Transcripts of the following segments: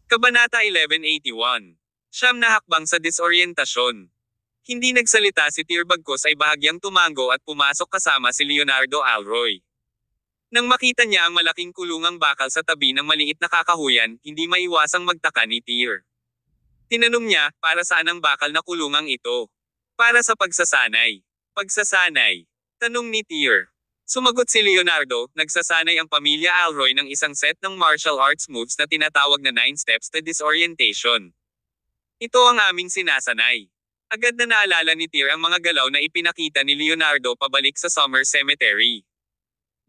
Kabanata 1181. Siyam na hakbang sa disoryentasyon. Hindi nagsalita si Tyr bagkus ay bahagyang tumango at pumasok kasama si Leonardo Alroy. Nang makita niya ang malaking kulungang bakal sa tabi ng maliit na kakahuyan, hindi maiwasang magtaka ni Tyr. Tinanong niya, para saan ang bakal na kulungang ito? Para sa pagsasanay. Pagsasanay. Tanong ni Tyr. Sumagot si Leonardo, nagsasanay ang pamilya Alroy ng isang set ng martial arts moves na tinatawag na 9 steps to disorientation. Ito ang aming sinasanay. Agad na naalala ni Tyr ang mga galaw na ipinakita ni Leonardo pabalik sa Summer Cemetery.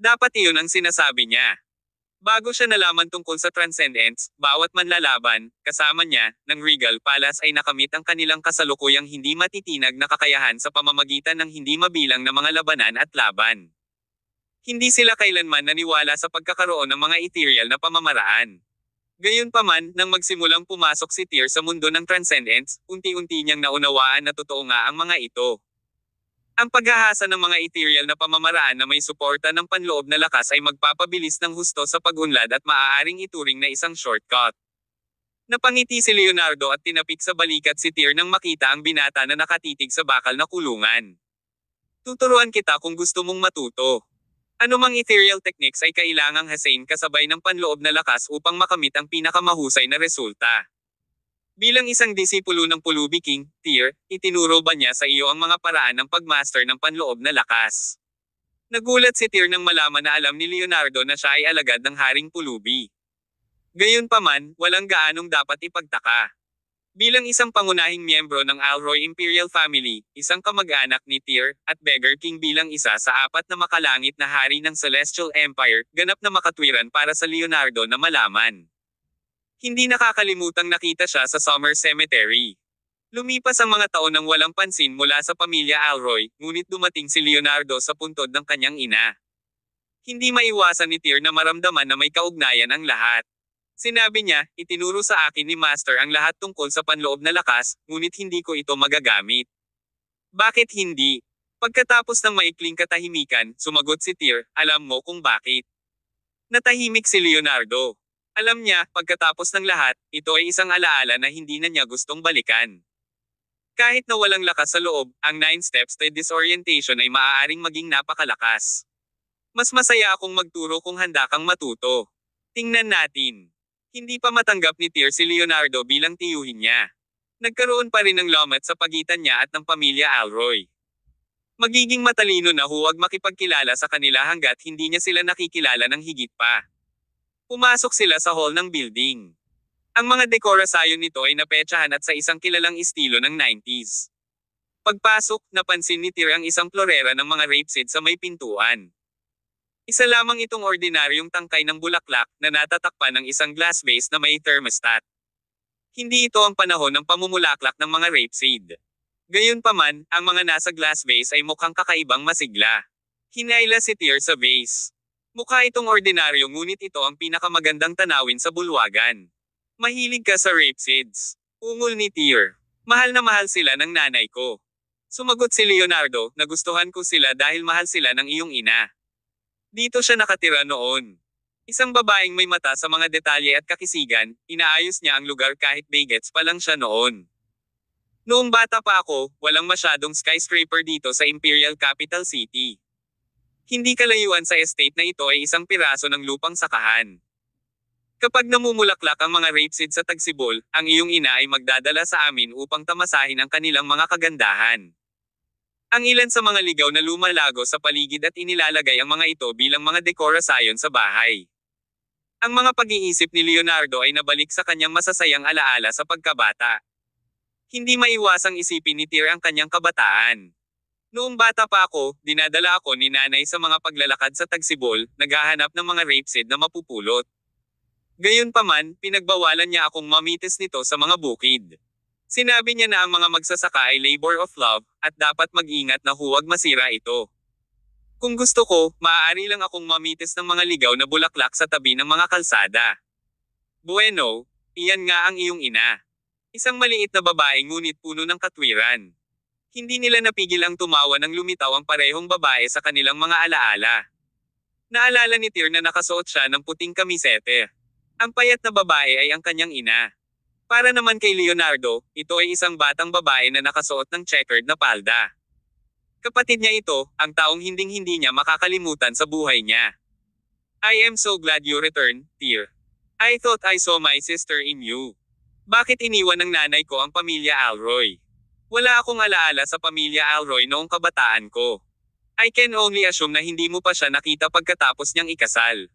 Dapat iyon ang sinasabi niya. Bago siya nalaman tungkol sa Transcendence, bawat manlalaban, kasama niya, ng Regal Palace ay nakamit ang kanilang kasalukuyang hindi matitinag na kakayahan sa pamamagitan ng hindi mabilang na mga labanan at laban. Hindi sila kailanman naniwala sa pagkakaroon ng mga ethereal na pamamaraan. Gayunpaman, nang magsimulang pumasok si Tyr sa mundo ng Transcendence, unti-unti niyang naunawaan na totoo nga ang mga ito. Ang paghahasa ng mga ethereal na pamamaraan na may suporta ng panloob na lakas ay magpapabilis ng husto sa pag-unlad at maaaring ituring na isang shortcut. Napangiti si Leonardo at tinapik sa balikat si Tyr nang makita ang binata na nakatitig sa bakal na kulungan. Tuturuan kita kung gusto mong matuto. Anumang ethereal techniques ay kailangang hasain kasabay ng panloob na lakas upang makamit ang pinakamahusay na resulta. Bilang isang disipulo ng Pulubi King, Tyr, itinuro ba niya sa iyo ang mga paraan ng pagmaster ng panloob na lakas? Nagulat si Tyr nang malaman na alam ni Leonardo na siya ay alagad ng Haring Pulubi. Gayunpaman, walang gaanong dapat ipagtaka. Bilang isang pangunahing miyembro ng Alroy Imperial Family, isang kamag-anak ni Tyr, at Beggar King bilang isa sa 4 na makalangit na hari ng Celestial Empire, ganap na makatwiran para sa Leonardo na malaman. Hindi nakakalimutang nakita siya sa Summer Cemetery. Lumipas ang mga taon nang walang pansin mula sa pamilya Alroy, ngunit dumating si Leonardo sa puntod ng kanyang ina. Hindi maiwasan ni Tyr na maramdaman na may kaugnayan ang lahat. Sinabi niya, itinuro sa akin ni Master ang lahat tungkol sa panloob na lakas, ngunit hindi ko ito magagamit. Bakit hindi? Pagkatapos ng maikling katahimikan, sumagot si Tyr, alam mo kung bakit. Natahimik si Leonardo. Alam niya, pagkatapos ng lahat, ito ay isang alaala na hindi na niya gustong balikan. Kahit na walang lakas sa loob, ang 9 steps to disorientation ay maaaring maging napakalakas. Mas masaya akong magturo kung handa kang matuto. Tingnan natin. Hindi pa matanggap ni Tyr si Leonardo bilang tiyuhin niya. Nagkaroon pa rin ng lamat sa pagitan niya at ng pamilya Alroy. Magiging matalino na huwag makipagkilala sa kanila hanggat hindi niya sila nakikilala ng higit pa. Pumasok sila sa hall ng building. Ang mga dekorasyon nito ay napetsahan at sa isang kilalang estilo ng 90s. Pagpasok, napansin ni Tyr ang isang florera ng mga rapeseed sa may pintuan. Isa lamang itong ordinaryong tangkay ng bulaklak na natatakpan ng isang glass vase na may thermostat. Hindi ito ang panahon ng pamumulaklak ng mga rapeseed. Gayunpaman, ang mga nasa glass vase ay mukhang kakaibang masigla. Hinayla si Tyr sa vase. Mukha itong ordinaryo ngunit ito ang pinakamagandang tanawin sa bulwagan. Mahilig ka sa rapeseeds. Ungol ni Tyr. Mahal na mahal sila ng nanay ko. Sumagot si Leonardo, nagustuhan ko sila dahil mahal sila ng iyong ina. Dito siya nakatira noon. Isang babaeng may mata sa mga detalye at kakisigan, inaayos niya ang lugar kahit bagets pa lang siya noon. Noong bata pa ako, walang masyadong skyscraper dito sa Imperial Capital City. Hindi kalayuan sa estate na ito ay isang piraso ng lupang sakahan. Kapag namumulaklak ang mga rapeseed sa tagsibol, ang iyong ina ay magdadala sa amin upang tamasahin ang kanilang mga kagandahan. Ang ilan sa mga ligaw na lumalago sa paligid at inilalagay ang mga ito bilang mga dekorasyon sa bahay. Ang mga pag-iisip ni Leonardo ay nabalik sa kanyang masasayang alaala sa pagkabata. Hindi maiwasang isipin ni Tyr ang kanyang kabataan. Noong bata pa ako, dinadala ako ni nanay sa mga paglalakad sa tagsibol, naghahanap ng mga rapeseed na mapupulot. Gayunpaman, pinagbawalan niya akong mamitis nito sa mga bukid. Sinabi niya na ang mga magsasaka ay labor of love, at dapat mag-ingat na huwag masira ito. Kung gusto ko, maaari lang akong mamitis ng mga ligaw na bulaklak sa tabi ng mga kalsada. Bueno, iyan nga ang iyong ina. Isang maliit na babae ngunit puno ng katwiran. Hindi nila napigil ang tumawa nang lumitaw ang parehong babae sa kanilang mga alaala. Naalala ni Tyr na nakasuot siya ng puting kamisete. Ang payat na babae ay ang kanyang ina. Para naman kay Leonardo, ito ay isang batang babae na nakasuot ng checkered na palda. Kapatid niya ito, ang taong hinding-hindi niya makakalimutan sa buhay niya. I am so glad you returned, dear. I thought I saw my sister in you. Bakit iniwan ng nanay ko ang pamilya Alroy? Wala akong alaala sa pamilya Alroy noong kabataan ko. I can only assume na hindi mo pa siya nakita pagkatapos niyang ikasal.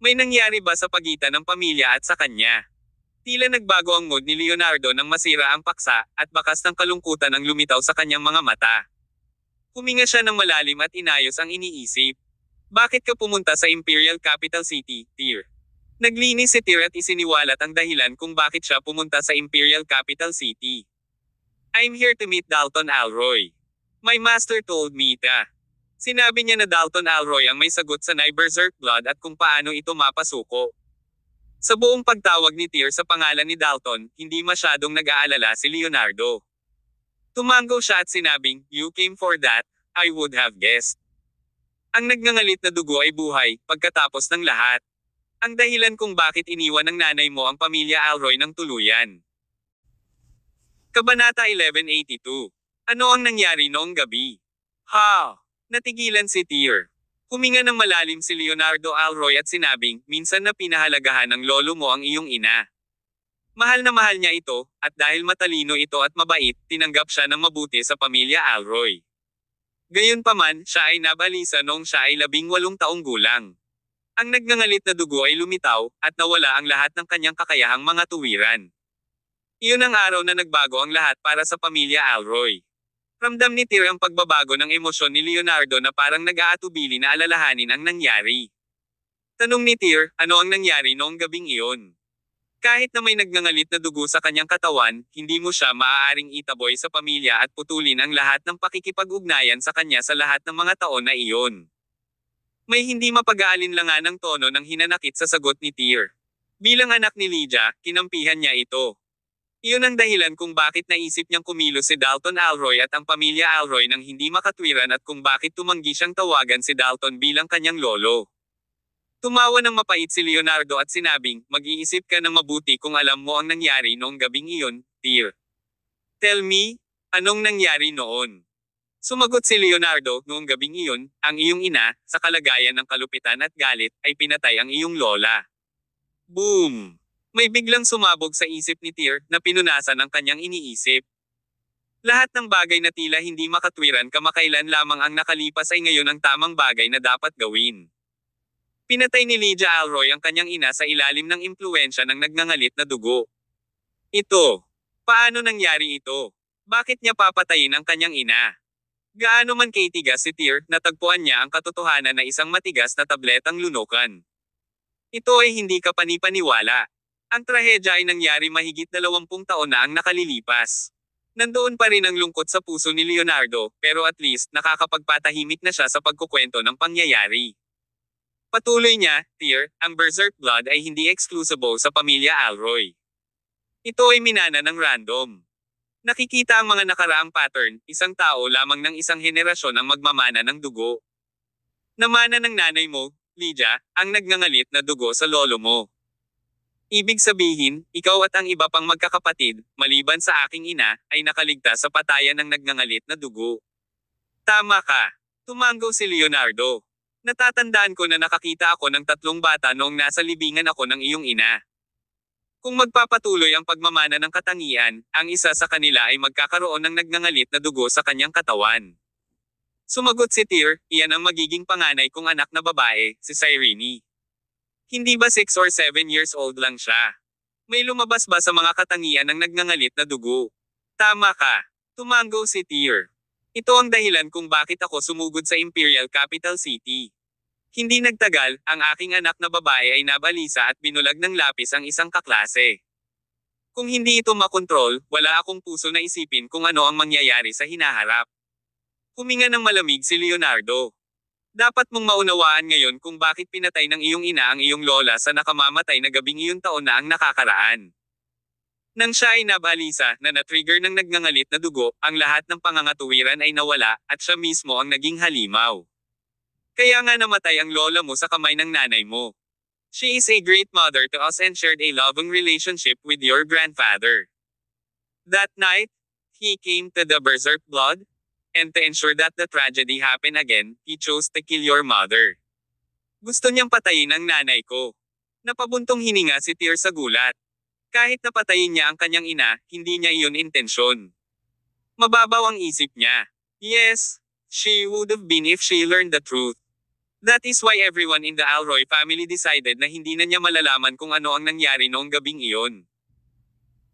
May nangyari ba sa pagitan ng pamilya at sa kanya? Tila nagbago ang mood ni Leonardo nang masira ang paksa, at bakas ng kalungkutan ang lumitaw sa kanyang mga mata. Huminga siya ng malalim at inayos ang iniisip. Bakit ka pumunta sa Imperial Capital City, Tyr? Naglinis si Tyr at isiniwalat ang dahilan kung bakit siya pumunta sa Imperial Capital City. I'm here to meet Dalton Alroy. My master told me ta. Sinabi niya na Dalton Alroy ang may sagot sa Berserk Blood at kung paano ito mapasuko. Sa buong pagtawag ni Tyr sa pangalan ni Dalton, hindi masyadong nag-aalala si Leonardo. Tumango siya at sinabing, "You came for that, I would have guessed." Ang nagngangalit na dugo ay buhay, pagkatapos ng lahat. Ang dahilan kung bakit iniwan ng nanay mo ang pamilya Alroy ng tuluyan. Kabanata 1182. Ano ang nangyari noong gabi? Ha! Natigilan si Tyr. Huminga ng malalim si Leonardo Alroy at sinabing, minsan na pinahalagahan ng lolo mo ang iyong ina. Mahal na mahal niya ito, at dahil matalino ito at mabait, tinanggap siya ng mabuti sa pamilya Alroy. Gayunpaman, siya ay nabalisa noong siya ay 18 taong gulang. Ang nagngangalit na dugo ay lumitaw, at nawala ang lahat ng kanyang kakayahang mga tuwiran. Iyon ang araw na nagbago ang lahat para sa pamilya Alroy. Ramdam ni Tyr ang pagbabago ng emosyon ni Leonardo na parang nag-aatubili na alalahanin ang nangyari. Tanong ni Tyr, ano ang nangyari noong gabing iyon? Kahit na may nagngangalit na dugo sa kanyang katawan, hindi mo siya maaaring itaboy sa pamilya at putulin ang lahat ng pakikipag-ugnayan sa kanya sa lahat ng mga taon na iyon. May hindi mapag-aalinlangan ng tono ng hinanakit sa sagot ni Tyr. Bilang anak ni Lydia, kinampihan niya ito. Iyon ang dahilan kung bakit naisip niyang kumilos si Dalton Alroy at ang pamilya Alroy nang hindi makatwiran at kung bakit tumanggi siyang tawagan si Dalton bilang kanyang lolo. Tumawa ng mapait si Leonardo at sinabing, mag-iisip ka ng mabuti kung alam mo ang nangyari noong gabing iyon, Tyr. Tell me, anong nangyari noon? Sumagot si Leonardo, noong gabing iyon, ang iyong ina, sa kalagayan ng kalupitan at galit, ay pinatay ang iyong lola. Boom! May biglang sumabog sa isip ni Tyr, na pinunasan ang kanyang iniisip. Lahat ng bagay na tila hindi makatwiran kamakailan lamang ang nakalipas ay ngayon ang tamang bagay na dapat gawin. Pinatay ni Lydia Alroy ang kanyang ina sa ilalim ng impluwensya ng nagngangalit na dugo. Ito. Paano nangyari ito? Bakit niya papatayin ang kanyang ina? Gaano man kaitigas si Tyr, natagpuan niya ang katotohanan na isang matigas na tabletang lunukan. Ito ay hindi kapanipaniwala. Ang trahedya ay nangyari mahigit 20 taon na ang nakalilipas. Nandoon pa rin ang lungkot sa puso ni Leonardo, pero at least nakakapagpatahimik na siya sa pagkukwento ng pangyayari. Patuloy niya, Tyr, ang Berserk Blood ay hindi exclusive sa pamilya Alroy. Ito ay minana ng random. Nakikita ang mga nakaraang pattern, isang tao lamang ng isang henerasyon ang magmamana ng dugo. Namana ng nanay mo, Lydia, ang nagngangalit na dugo sa lolo mo. Ibig sabihin, ikaw at ang iba pang magkakapatid, maliban sa aking ina, ay nakaligtas sa patayan ng nagngangalit na dugo. Tama ka. Tumango si Leonardo. Natatandaan ko na nakakita ako ng 3 bata noong nasa libingan ako ng iyong ina. Kung magpapatuloy ang pagmamana ng katangian, ang isa sa kanila ay magkakaroon ng nagngangalit na dugo sa kanyang katawan. Sumagot si Tyr, iyan ang magiging panganay kong anak na babae, si Cyrene. Hindi ba 6 or 7 years old lang siya? May lumabas ba sa mga katangian ng nagngangalit na dugo? Tama ka. Tumango si Tyr. Ito ang dahilan kung bakit ako sumugod sa Imperial Capital City. Hindi nagtagal, ang aking anak na babae ay nabalisa at binulag ng lapis ang isang kaklase. Kung hindi ito makontrol, wala akong puso na isipin kung ano ang mangyayari sa hinaharap. Huminga ng malamig si Leonardo. Dapat mong maunawaan ngayon kung bakit pinatay ng iyong ina ang iyong lola sa nakamamatay na gabing iyon taon na ang nakakaraan. Nang siya ay nabalisa na na-trigger ng nagngangalit na dugo, ang lahat ng pangangatuwiran ay nawala, at siya mismo ang naging halimaw. Kaya nga namatay ang lola mo sa kamay ng nanay mo. She is a great mother to us and shared a loving relationship with your grandfather. That night, he came to the berserk blood, and to ensure that the tragedy happened again, he chose to kill your mother. Gusto niyang patayin ang nanay ko. Napabuntong hininga si Tyr sa gulat. Kahit napatayin niya ang kanyang ina, hindi niya iyon intensyon. Mababaw ang isip niya. Yes, she would have been if she learned the truth. That is why everyone in the Alroy family decided na hindi na niya malalaman kung ano ang nangyari noong gabing iyon.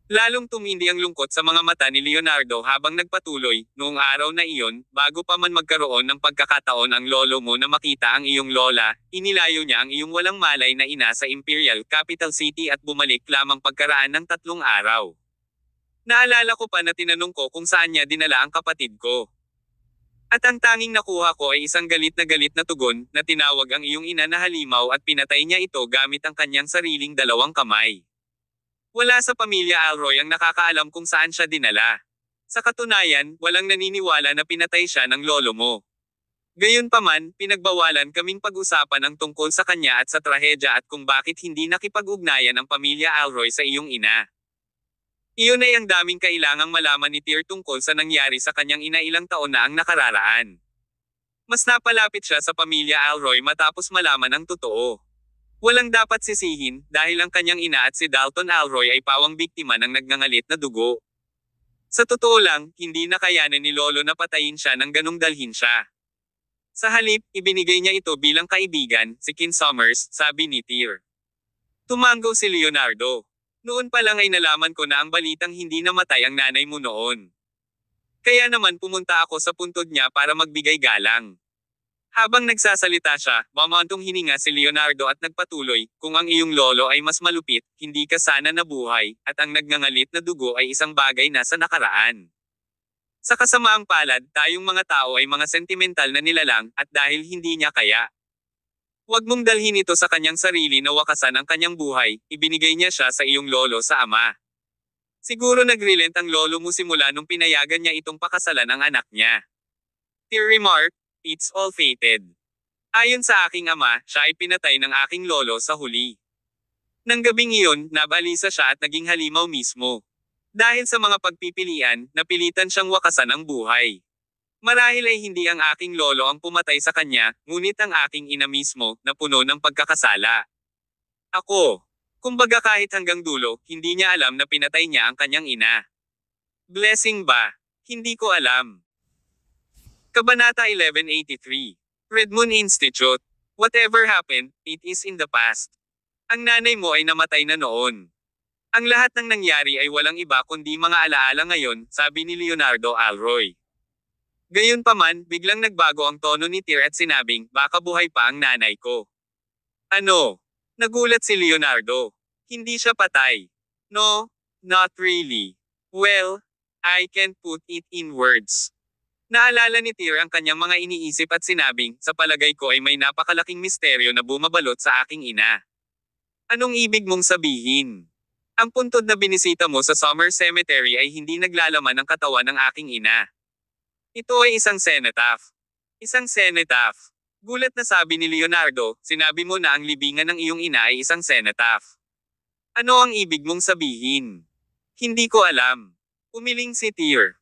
Lalong tumindi ang lungkot sa mga mata ni Leonardo habang nagpatuloy, noong araw na iyon, bago pa man magkaroon ng pagkakataon ang lolo mo na makita ang iyong lola, inilayo niya ang iyong walang malay na ina sa Imperial Capital City at bumalik lamang pagkaraan ng 3 araw. Naalala ko pa na tinanong ko kung saan niya dinala ang kapatid ko. At ang tanging nakuha ko ay isang galit na tugon, na tinawag ang iyong ina na halimaw at pinatay niya ito gamit ang kanyang sariling 2 kamay. Wala sa pamilya Alroy ang nakakaalam kung saan siya dinala. Sa katunayan, walang naniniwala na pinatay siya ng lolo mo. Gayunpaman, pinagbawalan kaming pag-usapan ang tungkol sa kanya at sa trahedya at kung bakit hindi nakipag-ugnayan ang pamilya Alroy sa iyong ina. Iyon ay ang daming kailangang malaman ni Tyr tungkol sa nangyari sa kanyang ina ilang taon na ang nakararaan. Mas napalapit siya sa pamilya Alroy matapos malaman ang totoo. Walang dapat sisihin, dahil ang kanyang ina at si Dalton Alroy ay pawang biktima ng nagngangalit na dugo. Sa totoo lang, hindi na kayanin ni Lolo na patayin siya nang ganung dalhin siya. Sa halip, ibinigay niya ito bilang kaibigan, si King Summers, sabi ni Tyr. Tumango si Leonardo. Noon pa lang ay nalaman ko na ang balitang hindi namatay ang nanay mo noon. Kaya naman pumunta ako sa puntod niya para magbigay galang. Habang nagsasalita siya, mamantong hininga si Leonardo at nagpatuloy, kung ang iyong lolo ay mas malupit, hindi ka sana nabuhay, at ang nagngangalit na dugo ay isang bagay na sa nakaraan. Sa kasamaang palad, tayong mga tao ay mga sentimental na nilalang, at dahil hindi niya kaya. Huwag mong dalhin ito sa kanyang sarili na wakasan ang kanyang buhay, ibinigay niya siya sa iyong lolo sa ama. Siguro nagrelent ang lolo mo simula nung pinayagan niya itong pakasalan ang anak niya. Tyr remark, it's all fated. Ayon sa aking ama, siya ay pinatay ng aking lolo sa huli. Nang gabing iyon, nabalisa siya at naging halimaw mismo. Dahil sa mga pagpipilian, napilitan siyang wakasan ang buhay. Marahil ay hindi ang aking lolo ang pumatay sa kanya, ngunit ang aking ina mismo, na puno ng pagkakasala. Ako. Kumbaga kahit hanggang dulo, hindi niya alam na pinatay niya ang kanyang ina. Blessing ba? Hindi ko alam. Kabanata 1183. Red Moon Institute. Whatever happened, it is in the past. Ang nanay mo ay namatay na noon. Ang lahat ng nangyari ay walang iba kundi mga alaala ngayon, sabi ni Leonardo Alroy. Gayunpaman, biglang nagbago ang tono ni Tyr at sinabing, baka buhay pa ang nanay ko. Ano? Nagulat si Leonardo. Hindi siya patay. No, not really. Well, I can't put it in words. Naalala ni Tyr ang kanyang mga iniisip at sinabing, sa palagay ko ay may napakalaking misteryo na bumabalot sa aking ina. Anong ibig mong sabihin? Ang puntod na binisita mo sa Summer Cemetery ay hindi naglalaman ng katawan ng aking ina. Ito ay isang cenotaph. Isang cenotaph. Gulat na sabi ni Leonardo, sinabi mo na ang libingan ng iyong ina ay isang cenotaph. Ano ang ibig mong sabihin? Hindi ko alam. Umiling si Tyr.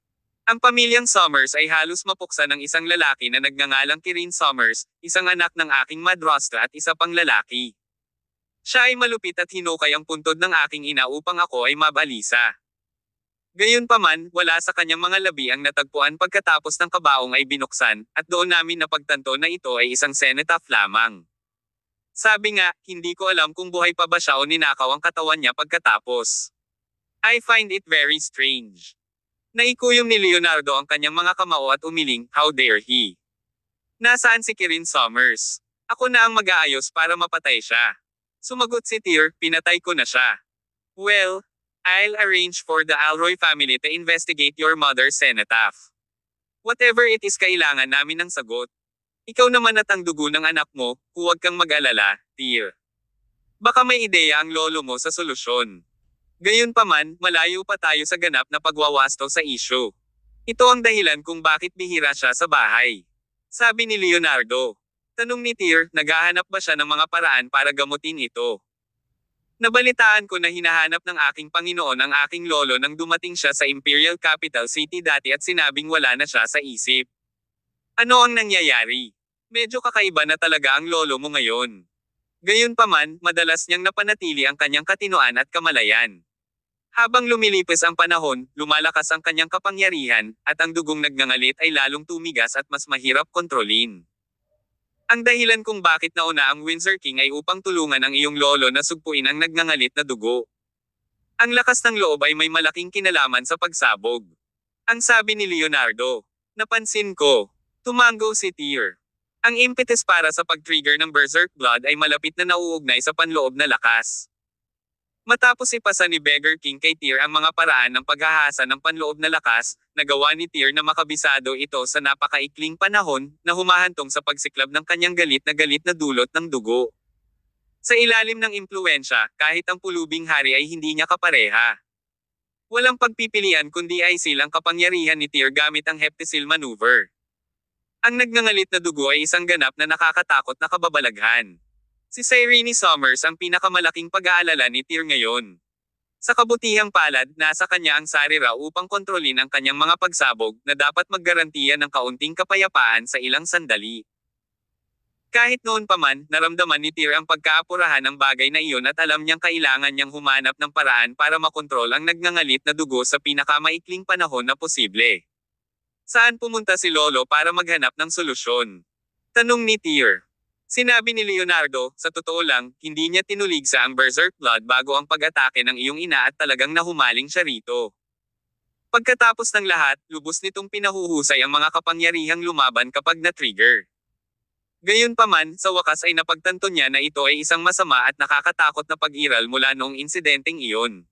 Ang pamilyang Summers ay halos mapuksa ng isang lalaki na nagngangalang Kirin Summers, isang anak ng aking madrasta at isa pang lalaki. Siya ay malupit at hinukay ang puntod ng aking ina upang ako ay mabalisa. Gayunpaman, wala sa kanyang mga labi ang natagpuan pagkatapos ng kabaong ay binuksan, at doon namin napagtanto na ito ay isang cenotaph lamang. Sabi nga, hindi ko alam kung buhay pa ba siya o ninakaw ang katawan niya pagkatapos. I find it very strange. Naikuyom ni Leonardo ang kanyang mga kamao at umiling, how dare he? Nasaan si Kirin Summers? Ako na ang mag-aayos para mapatay siya. Sumagot si Tyr, pinatay ko na siya. Well, I'll arrange for the Alroy family to investigate your mother's cenotaph. Whatever it is kailangan namin ng sagot. Ikaw naman at ang dugo ng anak mo, huwag kang mag-alala, Tyr. Baka may ideya ang lolo mo sa solusyon. Gayunpaman, malayo pa tayo sa ganap na pagwawasto sa issue. Ito ang dahilan kung bakit bihira siya sa bahay. Sabi ni Leonardo. Tanong ni Tyr, naghahanap ba siya ng mga paraan para gamutin ito? Nabalitaan ko na hinahanap ng aking Panginoon ang aking lolo nang dumating siya sa Imperial Capital City dati at sinabing wala na siya sa isip. Ano ang nangyayari? Medyo kakaiba na talaga ang lolo mo ngayon. Gayunpaman, madalas niyang napanatili ang kanyang katinoan at kamalayan. Habang lumilipas ang panahon, lumalakas ang kanyang kapangyarihan, at ang dugong nagngangalit ay lalong tumigas at mas mahirap kontrolin. Ang dahilan kung bakit nauna ang Windsor King ay upang tulungan ang iyong lolo na sugpuin ang nagngangalit na dugo. Ang lakas ng loob ay may malaking kinalaman sa pagsabog. Ang sabi ni Leonardo. Napansin ko. Tumango si Tyr. Ang impetus para sa pag-trigger ng Berserk Blood ay malapit na nauugnay sa panloob na lakas. Matapos ipasa ni Beggar King kay Tyr ang mga paraan ng paghahasa ng panloob na lakas, nagawa ni Tyr na makabisado ito sa napakaikling panahon, na humahantong sa pagsiklab ng kanyang galit na dulot ng dugo. Sa ilalim ng impluensya, kahit ang pulubing hari ay hindi niya kapareha. Walang pagpipilian kundi ay silang kapangyarihan ni Tyr gamit ang Heptasil Maneuver. Ang nagngangalit na dugo ay isang ganap na nakakatakot na kababalaghan. Si Cyrene Summers ang pinakamalaking pag-aalala ni Tyr ngayon. Sa kabutihang palad, nasa kanya ang sarira upang kontrolin ang kanyang mga pagsabog na dapat maggarantiya ng kaunting kapayapaan sa ilang sandali. Kahit noon pa man, naramdaman ni Tyr ang pagkaapurahan ng bagay na iyon at alam niyang kailangan niyang humanap ng paraan para makontrol ang nagngangalit na dugo sa pinakamaikling panahon na posible. Saan pumunta si Lolo para maghanap ng solusyon? Tanong ni Tyr. Sinabi ni Leonardo, sa totoo lang, hindi niya tinuligsa ang Berserk Blood bago ang pag-atake ng iyong ina at talagang nahumaling siya rito. Pagkatapos ng lahat, lubos nitong pinahuhusay ang mga kapangyarihang lumaban kapag na-trigger. Gayunpaman, sa wakas ay napagtanto niya na ito ay isang masama at nakakatakot na pag-iral mula noong insidenteng iyon.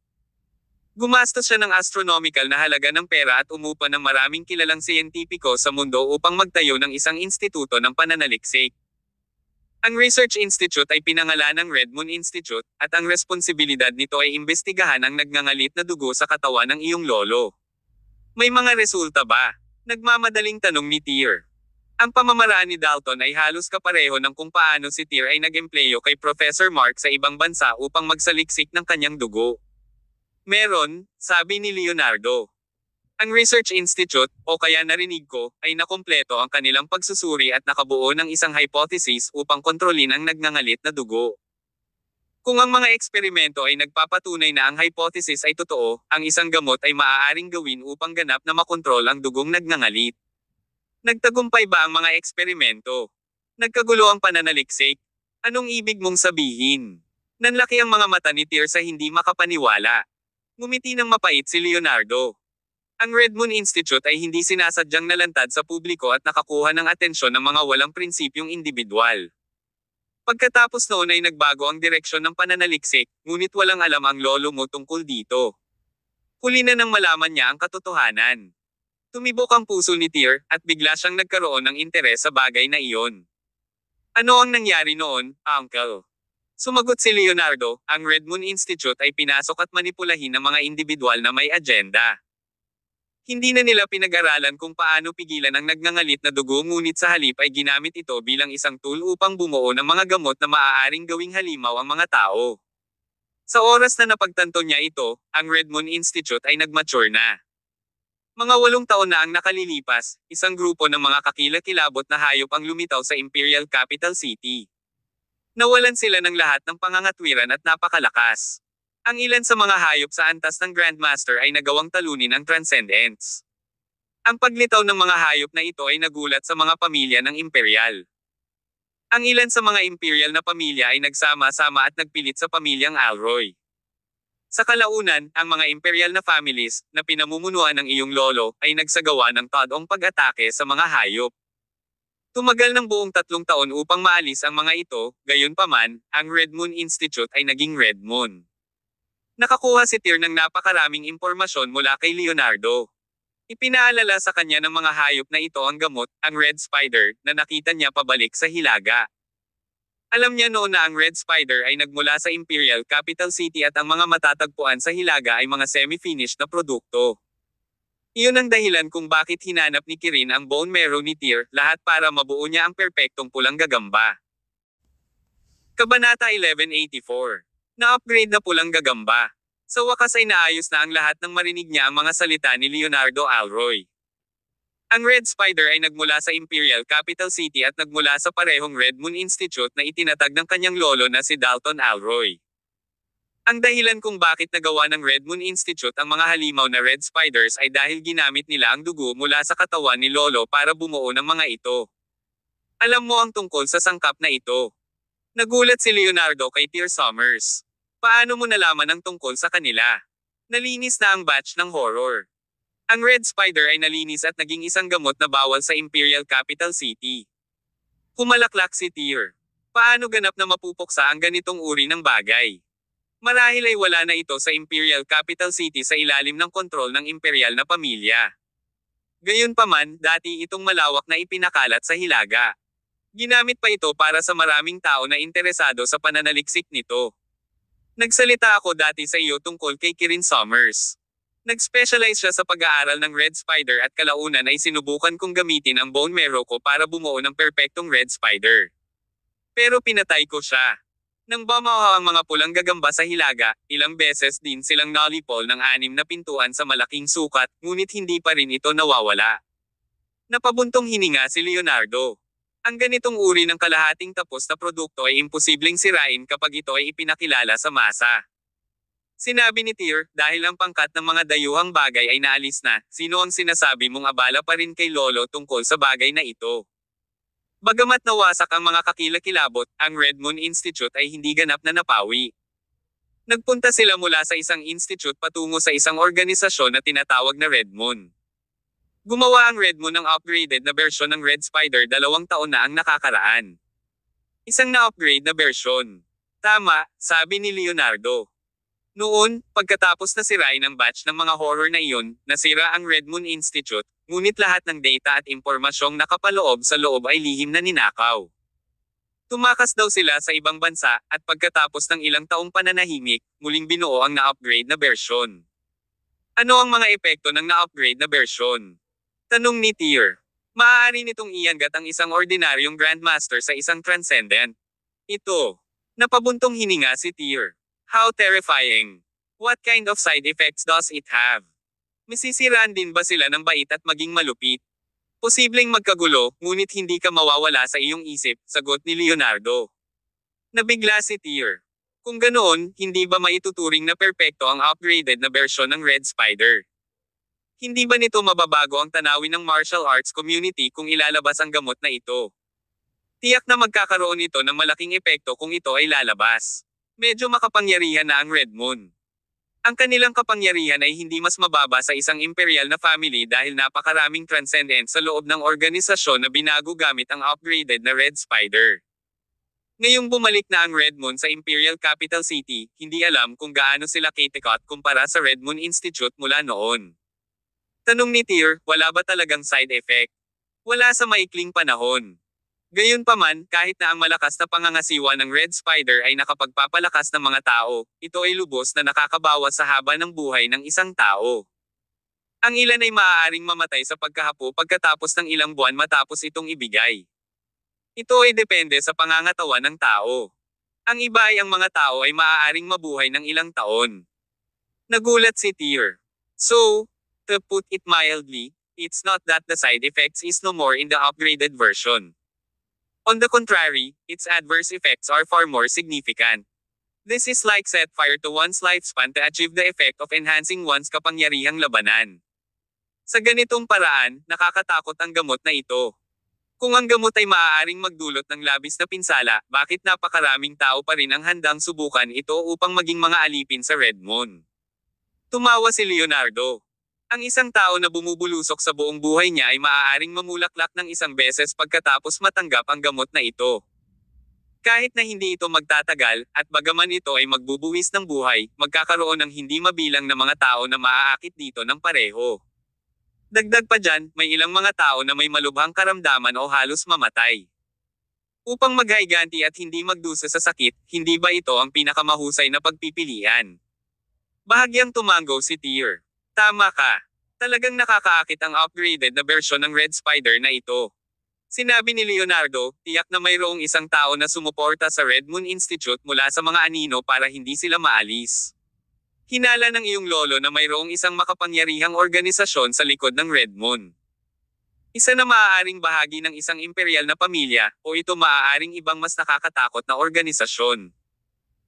Gumastos siya ng astronomical na halaga ng pera at umupa ng maraming kilalang siyentipiko sa mundo upang magtayo ng isang instituto ng pananaliksik. Ang Research Institute ay pinangalan ng Red Moon Institute, at ang responsibilidad nito ay imbestigahan ang nagngangalit na dugo sa katawan ng iyong lolo. May mga resulta ba? Nagmamadaling tanong ni Tyr. Ang pamamaraan ni Dalton ay halos kapareho ng kung paano si Tyr ay nag-empleyo kay Professor Mark sa ibang bansa upang magsaliksik ng kanyang dugo. Meron, sabi ni Leonardo. Ang Research Institute, o kaya narinig ko, ay nakumpleto ang kanilang pagsusuri at nakabuo ng isang hypothesis upang kontrolin ang nagngangalit na dugo. Kung ang mga eksperimento ay nagpapatunay na ang hypothesis ay totoo, ang isang gamot ay maaaring gawin upang ganap na makontrol ang dugong nagngangalit. Nagtagumpay ba ang mga eksperimento? Nagkagulo ang pananaliksik? Anong ibig mong sabihin? Nanlaki ang mga mata ni Tyr sa hindi makapaniwala. Ngumiti ng mapait si Leonardo. Ang Red Moon Institute ay hindi sinasadyang nalantad sa publiko at nakakuha ng atensyon ng mga walang prinsipyong individual. Pagkatapos noon ay nagbago ang direksyon ng pananaliksik, ngunit walang alam ang lolo mo tungkol dito. Huli na nang malaman niya ang katotohanan. Tumibok ang puso ni Tyr, at bigla siyang nagkaroon ng interes sa bagay na iyon. Ano ang nangyari noon, Uncle? Sumagot si Leonardo, ang Red Moon Institute ay pinasok at manipulahin ng mga individual na may agenda. Hindi na nila pinag-aralan kung paano pigilan ang nagngangalit na dugo ngunit sa halip ay ginamit ito bilang isang tool upang bumuo ng mga gamot na maaaring gawing halimaw ang mga tao. Sa oras na napagtanto niya ito, ang Red Moon Institute ay nagmature na. Mga 8 taon na ang nakalilipas, isang grupo ng mga kakilakilabot na hayop ang lumitaw sa Imperial Capital City. Nawalan sila ng lahat ng pangangatwiran at napakalakas. Ang ilan sa mga hayop sa antas ng Grandmaster ay nagawang talunin ang Transcendence. Ang paglitaw ng mga hayop na ito ay nagulat sa mga pamilya ng Imperial. Ang ilan sa mga Imperial na pamilya ay nagsama-sama at nagpilit sa pamilyang Alroy. Sa kalaunan, ang mga Imperial na families, na pinamumunuan ng iyong lolo, ay nagsagawa ng tadong pag-atake sa mga hayop. Tumagal ng buong 3 taon upang maalis ang mga ito, gayunpaman, ang Red Moon Institute ay naging Red Moon. Nakakuha si Tyr ng napakaraming impormasyon mula kay Leonardo. Ipinaalala sa kanya ng mga hayop na ito ang gamot, ang Red Spider, na nakita niya pabalik sa Hilaga. Alam niya noon na ang Red Spider ay nagmula sa Imperial Capital City at ang mga matatagpuan sa Hilaga ay mga semi-finished na produkto. Iyon ang dahilan kung bakit hinanap ni Kirin ang bone marrow ni Tyr, lahat para mabuo niya ang perpektong pulang gagamba. Kabanata 1184. Na-upgrade na pulang gagamba. Sa wakas ay naayos na ang lahat nang marinig niya ang mga salita ni Leonardo Alroy. Ang Red Spider ay nagmula sa Imperial Capital City at nagmula sa parehong Red Moon Institute na itinatag ng kanyang lolo na si Dalton Alroy. Ang dahilan kung bakit nagawa ng Red Moon Institute ang mga halimaw na Red Spiders ay dahil ginamit nila ang dugo mula sa katawan ni Lolo para bumuo ng mga ito. Alam mo ang tungkol sa sangkap na ito. Nagulat si Leonardo kay Tyr Summers. Paano mo nalaman ang tungkol sa kanila? Nalinis na ang batch ng horror. Ang Red Spider ay nalinis at naging isang gamot na bawal sa Imperial Capital City. Humalaklak si Tyr. Paano ganap na mapupuksa ang ganitong uri ng bagay? Marahil ay wala na ito sa Imperial Capital City sa ilalim ng kontrol ng imperial na pamilya. Gayunpaman, dati itong malawak na ipinakalat sa Hilaga. Ginamit pa ito para sa maraming tao na interesado sa pananaliksik nito. Nagsalita ako dati sa iyo tungkol kay Kirin Summers. Nag-specialize siya sa pag-aaral ng Red Spider at kalaunan ay sinubukan kong gamitin ang bone marrow ko para bumuo ng perpektong Red Spider. Pero pinatay ko siya. Nang bumaha ang mga pulang gagamba sa Hilaga, ilang beses din silang nalipol ng 6 na pintuan sa malaking sukat, ngunit hindi pa rin ito nawawala. Napabuntong hininga si Leonardo. Ang ganitong uri ng kalahating tapos na produkto ay imposibleng sirain kapag ito ay ipinakilala sa masa. Sinabi ni Tyr, dahil ang pangkat ng mga dayuhang bagay ay naalis na, sino ang sinasabi mong abala pa rin kay Lolo tungkol sa bagay na ito? Bagamat nawasak ang mga kakilakilabot, ang Red Moon Institute ay hindi ganap na napawi. Nagpunta sila mula sa isang institute patungo sa isang organisasyon na tinatawag na Red Moon. Gumawa ang Red Moon ng upgraded na bersyon ng Red Spider 2 taon na ang nakakaraan. Isang na-upgrade na bersyon. Tama, sabi ni Leonardo. Noon, pagkatapos na sirain ang batch ng mga horror na iyon, nasira ang Red Moon Institute, ngunit lahat ng data at impormasyong nakapaloob sa loob ay lihim na ninakaw. Tumakas daw sila sa ibang bansa, at pagkatapos ng ilang taong pananahimik, muling binuo ang na-upgrade na bersyon. Ano ang mga epekto ng na-upgrade na bersyon? Tanong ni Tyr. Maaari nitong ianggat ang isang ordinaryong Grandmaster sa isang Transcendent. Ito. Napabuntong hininga si Tyr. How terrifying! What kind of side effects does it have? Masisiraan din ba sila ng bait at maging malupit? Posibleng magkagulo, ngunit hindi ka mawawala sa iyong isip, sagot ni Leonardo. Nabigla si Tyr. Kung ganoon, hindi ba maituturing na perpekto ang upgraded na bersyon ng Red Spider? Hindi ba nito mababago ang tanawin ng martial arts community kung ilalabas ang gamot na ito? Tiyak na magkakaroon ito ng malaking epekto kung ito ay lalabas. Medyo makapangyarihan na ang Red Moon. Ang kanilang kapangyarihan ay hindi mas mababa sa isang imperial na family dahil napakaraming transcendent sa loob ng organisasyon na binago gamit ang upgraded na Red Spider. Ngayong bumalik na ang Red Moon sa Imperial Capital City, hindi alam kung gaano sila kitikot kumpara sa Red Moon Institute mula noon. Tanong ni Tyr, wala ba talagang side effect? Wala sa maikling panahon. Gayunpaman, kahit na ang malakas na pangangasiwa ng Red Spider ay nakapagpapalakas ng mga tao, ito ay lubos na nakakabawas sa haba ng buhay ng isang tao. Ang ilan ay maaaring mamatay sa pagkahapo pagkatapos ng ilang buwan matapos itong ibigay. Ito ay depende sa pangangatawan ng tao. Ang iba ay ang mga tao ay maaaring mabuhay ng ilang taon. Nagulat si Tyr. So, to put it mildly, it's not that the side effects is no more in the upgraded version. On the contrary, its adverse effects are far more significant. This is like set fire to one's lifespan to achieve the effect of enhancing one's kapangyarihang labanan. Sa ganitong paraan, nakakatakot ang gamot na ito. Kung ang gamot ay maaaring magdulot ng labis na pinsala, bakit napakaraming tao pa rin ang handang subukan ito upang maging mga alipin sa Red Moon? Tumawa si Leonardo. Ang isang tao na bumubulusok sa buong buhay niya ay maaaring mamulaklak ng isang beses pagkatapos matanggap ang gamot na ito. Kahit na hindi ito magtatagal, at bagaman ito ay magbubuwis ng buhay, magkakaroon ng hindi mabilang na mga tao na maaakit dito ng pareho. Dagdag pa dyan, may ilang mga tao na may malubhang karamdaman o halos mamatay. Upang maghaiganti at hindi magdusa sa sakit, hindi ba ito ang pinakamahusay na pagpipilian? Bahagyang tumango si Tyr. Tama ka. Talagang nakakaakit ang upgraded na bersyon ng Red Spider na ito. Sinabi ni Leonardo, tiyak na mayroong isang tao na sumuporta sa Red Moon Institute mula sa mga anino para hindi sila maalis. Hinala ng iyong lolo na mayroong isang makapangyarihang organisasyon sa likod ng Red Moon. Isa na maaaring bahagi ng isang imperial na pamilya, o ito maaaring ibang mas nakakatakot na organisasyon.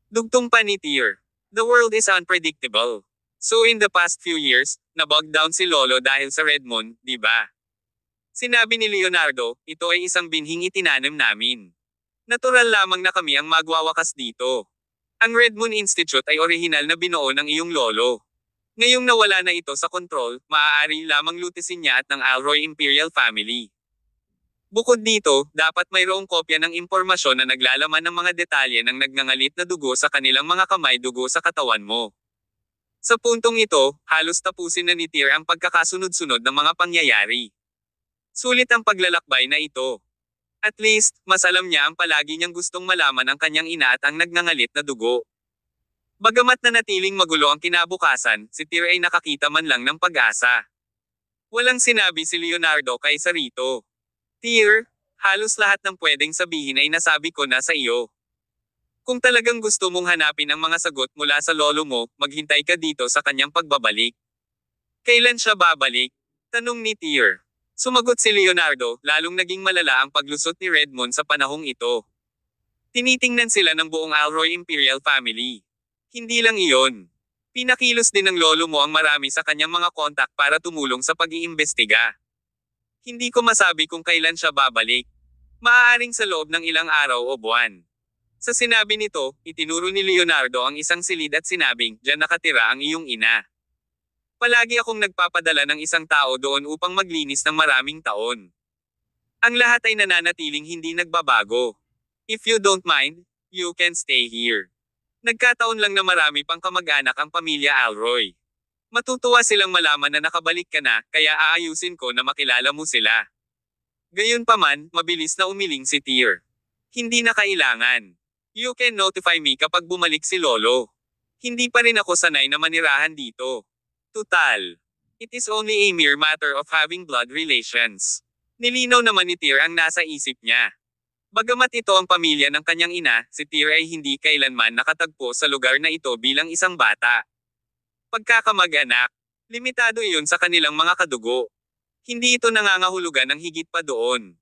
Dugtong pa ni Tyr. The world is unpredictable. So in the past few years, nabog down si Lolo dahil sa Red Moon, di ba? Sinabi ni Leonardo, ito ay isang binhing itinanim namin. Natural lamang na kami ang magwawakas dito. Ang Red Moon Institute ay orihinal na binuo ng iyong lolo. Ngayong nawala na ito sa kontrol, maaari lamang lutisin niya at ng Alroy Imperial Family. Bukod dito, dapat mayroong kopya ng impormasyon na naglalaman ng mga detalye ng nagngangalit na dugo sa kanilang mga kamay, dugo sa katawan mo. Sa puntong ito, halos tapusin na ni Tyr ang pagkakasunod-sunod ng mga pangyayari. Sulit ang paglalakbay na ito. At least, mas alam niya ang palagi niyang gustong malaman ang kanyang ina at ang nagngangalit na dugo. Bagamat nanatiling magulo ang kinabukasan, si Tyr ay nakakita man lang ng pag-asa. Walang sinabi si Leonardo kaysa rito. Tyr, halos lahat ng pwedeng sabihin ay nasabi ko na sa iyo. Kung talagang gusto mong hanapin ang mga sagot mula sa lolo mo, maghintay ka dito sa kanyang pagbabalik. Kailan siya babalik? Tanong ni Tyr. Sumagot si Leonardo, lalong naging malala ang paglusot ni Redmond sa panahong ito. Tinitingnan sila ng buong Alroy Imperial Family. Hindi lang iyon. Pinakilos din ng lolo mo ang marami sa kanyang mga kontak para tumulong sa pag-iimbestiga. Hindi ko masabi kung kailan siya babalik. Maaaring sa loob ng ilang araw o buwan. Sa sinabi nito, itinuro ni Leonardo ang isang silid at sinabing, diyan nakatira ang iyong ina. Palagi akong nagpapadala ng isang tao doon upang maglinis ng maraming taon. Ang lahat ay nananatiling hindi nagbabago. If you don't mind, you can stay here. Nagkataon lang na marami pang kamag-anak ang pamilya Alroy. Matutuwa silang malaman na nakabalik ka na, kaya aayusin ko na makilala mo sila. Gayunpaman, mabilis na umiling si Tyr. Hindi na kailangan. You can notify me kapag bumalik si Lolo. Hindi pa rin ako sanay na manirahan dito. Tutal. It is only a mere matter of having blood relations. Nilinaw naman ni Tyr ang nasa isip niya. Bagamat ito ang pamilya ng kanyang ina, si Tyr ay hindi kailanman nakatagpo sa lugar na ito bilang isang bata. Pagkakamag-anak, limitado iyon sa kanilang mga kadugo. Hindi ito nangangahulugan ng higit pa doon.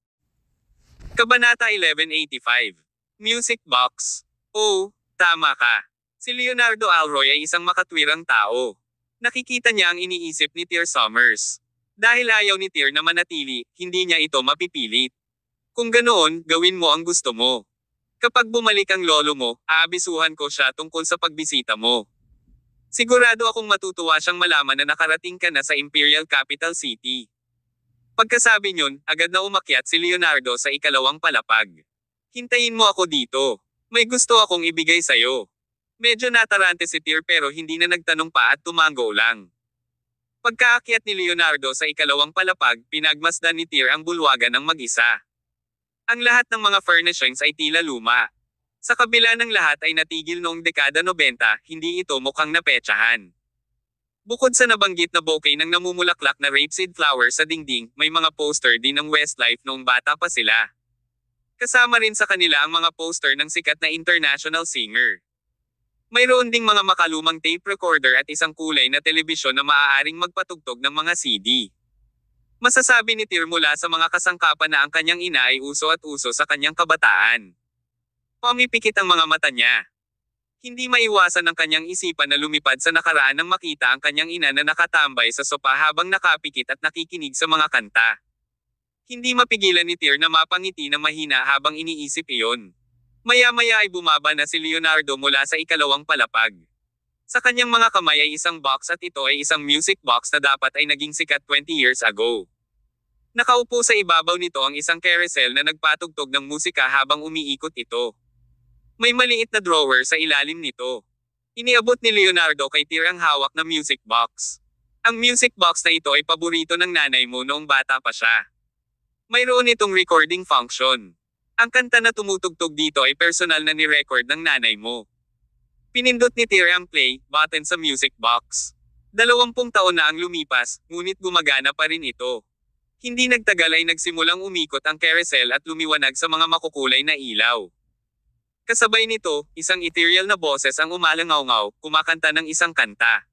Kabanata 1185. Music Box. Oh, tama ka. Si Leonardo Alroy ay isang makatwirang tao. Nakikita niya ang iniisip ni Tyr Summers. Dahil ayaw ni Tyr na manatili, hindi niya ito mapipilit. Kung ganoon, gawin mo ang gusto mo. Kapag bumalik ang lolo mo, aabisuhan ko siya tungkol sa pagbisita mo. Sigurado akong matutuwa siyang malaman na nakarating ka na sa Imperial Capital City. Pagkasabi niyon, agad na umakyat si Leonardo sa ikalawang palapag. Hintayin mo ako dito. May gusto akong ibigay sa'yo. Medyo natarante si Tyr pero hindi na nagtanong pa at tumango lang. Pagkaakyat ni Leonardo sa ikalawang palapag, pinagmasdan ni Tyr ang bulwagan ng mag-isa. Ang lahat ng mga furnishings ay tila luma. Sa kabila ng lahat ay natigil noong dekada 90, hindi ito mukhang napetsahan. Bukod sa nabanggit na bouquet ng namumulaklak na rapeseed flower sa dingding, may mga poster din ng Westlife noong bata pa sila. Kasama rin sa kanila ang mga poster ng sikat na international singer. Mayroon ding mga makalumang tape recorder at isang kulay na telebisyon na maaaring magpatugtog ng mga CD. Masasabi ni Tyr mula sa mga kasangkapan na ang kanyang ina ay uso at uso sa kanyang kabataan. Pumipikit ang mga mata niya. Hindi maiwasan ng kanyang isipan na lumipad sa nakaraan nang makita ang kanyang ina na nakatambay sa sopa habang nakapikit at nakikinig sa mga kanta. Hindi mapigilan ni Tyr na mapangiti na mahina habang iniisip iyon. Maya-maya ay bumaba na si Leonardo mula sa ikalawang palapag. Sa kanyang mga kamay ay isang box at ito ay isang music box na dapat ay naging sikat 20 years ago. Nakaupo sa ibabaw nito ang isang carousel na nagpatugtog ng musika habang umiikot ito. May maliit na drawer sa ilalim nito. Iniabot ni Leonardo kay Tyr ang hawak na music box. Ang music box na ito ay paborito ng nanay mo noong bata pa siya. Mayroon itong recording function. Ang kanta na tumutugtog dito ay personal na ni-record ng nanay mo. Pinindot ni Tyr ang play button sa music box. 20 taon na ang lumipas, ngunit gumagana pa rin ito. Hindi nagtagal ay nagsimulang umikot ang carousel at lumiwanag sa mga makukulay na ilaw. Kasabay nito, isang ethereal na boses ang umalangaw-ngaw, kumakanta ng isang kanta.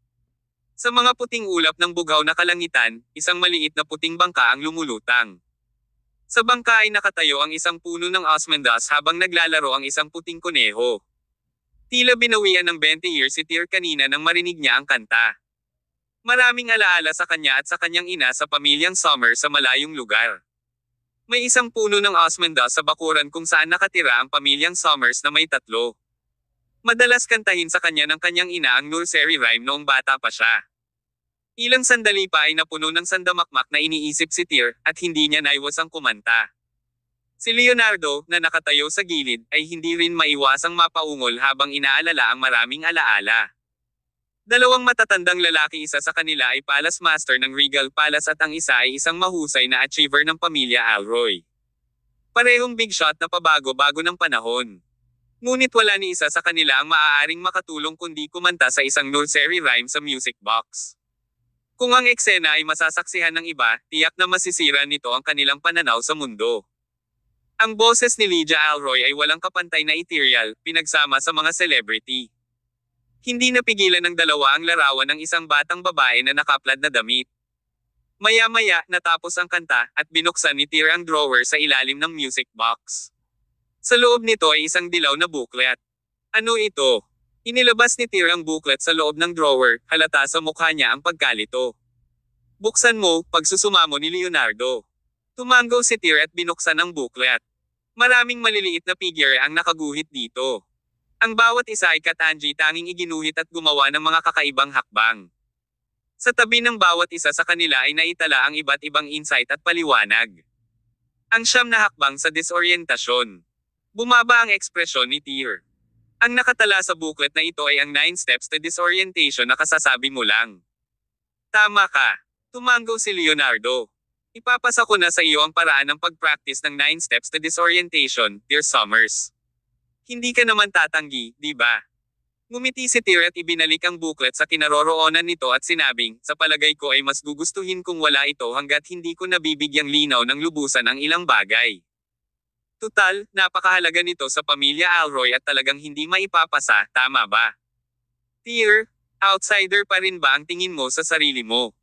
Sa mga puting ulap ng bughaw na kalangitan, isang maliit na puting bangka ang lumulutang. Sa bangka ay nakatayo ang isang puno ng osmanthus habang naglalaro ang isang puting kuneho. Tila binawian ng 20 years si Tyr kanina nang marinig niya ang kanta. Maraming alaala sa kanya at sa kanyang ina sa pamilyang Summer sa malayong lugar. May isang puno ng osmanthus sa bakuran kung saan nakatira ang pamilyang Summers na may 3. Madalas kantahin sa kanya ng kanyang ina ang nursery rhyme noong bata pa siya. Ilang sandali pa ay napuno ng sandamakmak na iniisip si Tyr, at hindi niya naiwasang kumanta. Si Leonardo, na nakatayo sa gilid, ay hindi rin maiwasang mapaungol habang inaalala ang maraming alaala. Dalawang matatandang lalaki, isa sa kanila ay Palace Master ng Regal Palace at ang isa ay isang mahusay na achiever ng pamilya Alroy. Parehong big shot na pabago-bago ng panahon. Ngunit wala ni isa sa kanila ang maaaring makatulong kundi kumanta sa isang nursery rhyme sa music box. Kung ang eksena ay masasaksihan ng iba, tiyak na masisira nito ang kanilang pananaw sa mundo. Ang boses ni Lydia Alroy ay walang kapantay na ethereal, pinagsama sa mga celebrity. Hindi napigilan ng dalawa ang larawan ng isang batang babae na nakaplad na damit. Maya-maya, natapos ang kanta, at binuksan ni Tyr ang drawer sa ilalim ng music box. Sa loob nito ay isang dilaw na booklet. Ano ito? Inilabas ni Tyr ang booklet sa loob ng drawer, halata sa mukha niya ang pagkalito. Buksan mo, pagsusumamo ni Leonardo. Tumango si Tyr at binuksan ang booklet. Maraming maliliit na figure ang nakaguhit dito. Ang bawat isa ay Katanji tanging iginuhit at gumawa ng mga kakaibang hakbang. Sa tabi ng bawat isa sa kanila ay naitala ang iba't ibang insight at paliwanag. Ang 9 na hakbang sa disorientasyon. Bumaba ang ekspresyon ni Tyr. Ang nakatala sa booklet na ito ay ang 9 steps to disorientation na kasasabi mo lang. Tama ka. Tumango si Leonardo. Ipapasa ko na sa iyo ang paraan ng pag-practice ng 9 steps to disorientation, Tyr Summers. Hindi ka naman tatanggi, di ba? Ngumiti si Tyr at ibinalik ang booklet sa kinaroroonan nito at sinabing, sa palagay ko ay mas gugustuhin kung wala ito hanggat hindi ko nabibigyang linaw ng lubusan ang ilang bagay. Tutal, napakahalaga nito sa pamilya Alroy at talagang hindi maipapasa, tama ba? Tyr, outsider pa rin ba ang tingin mo sa sarili mo?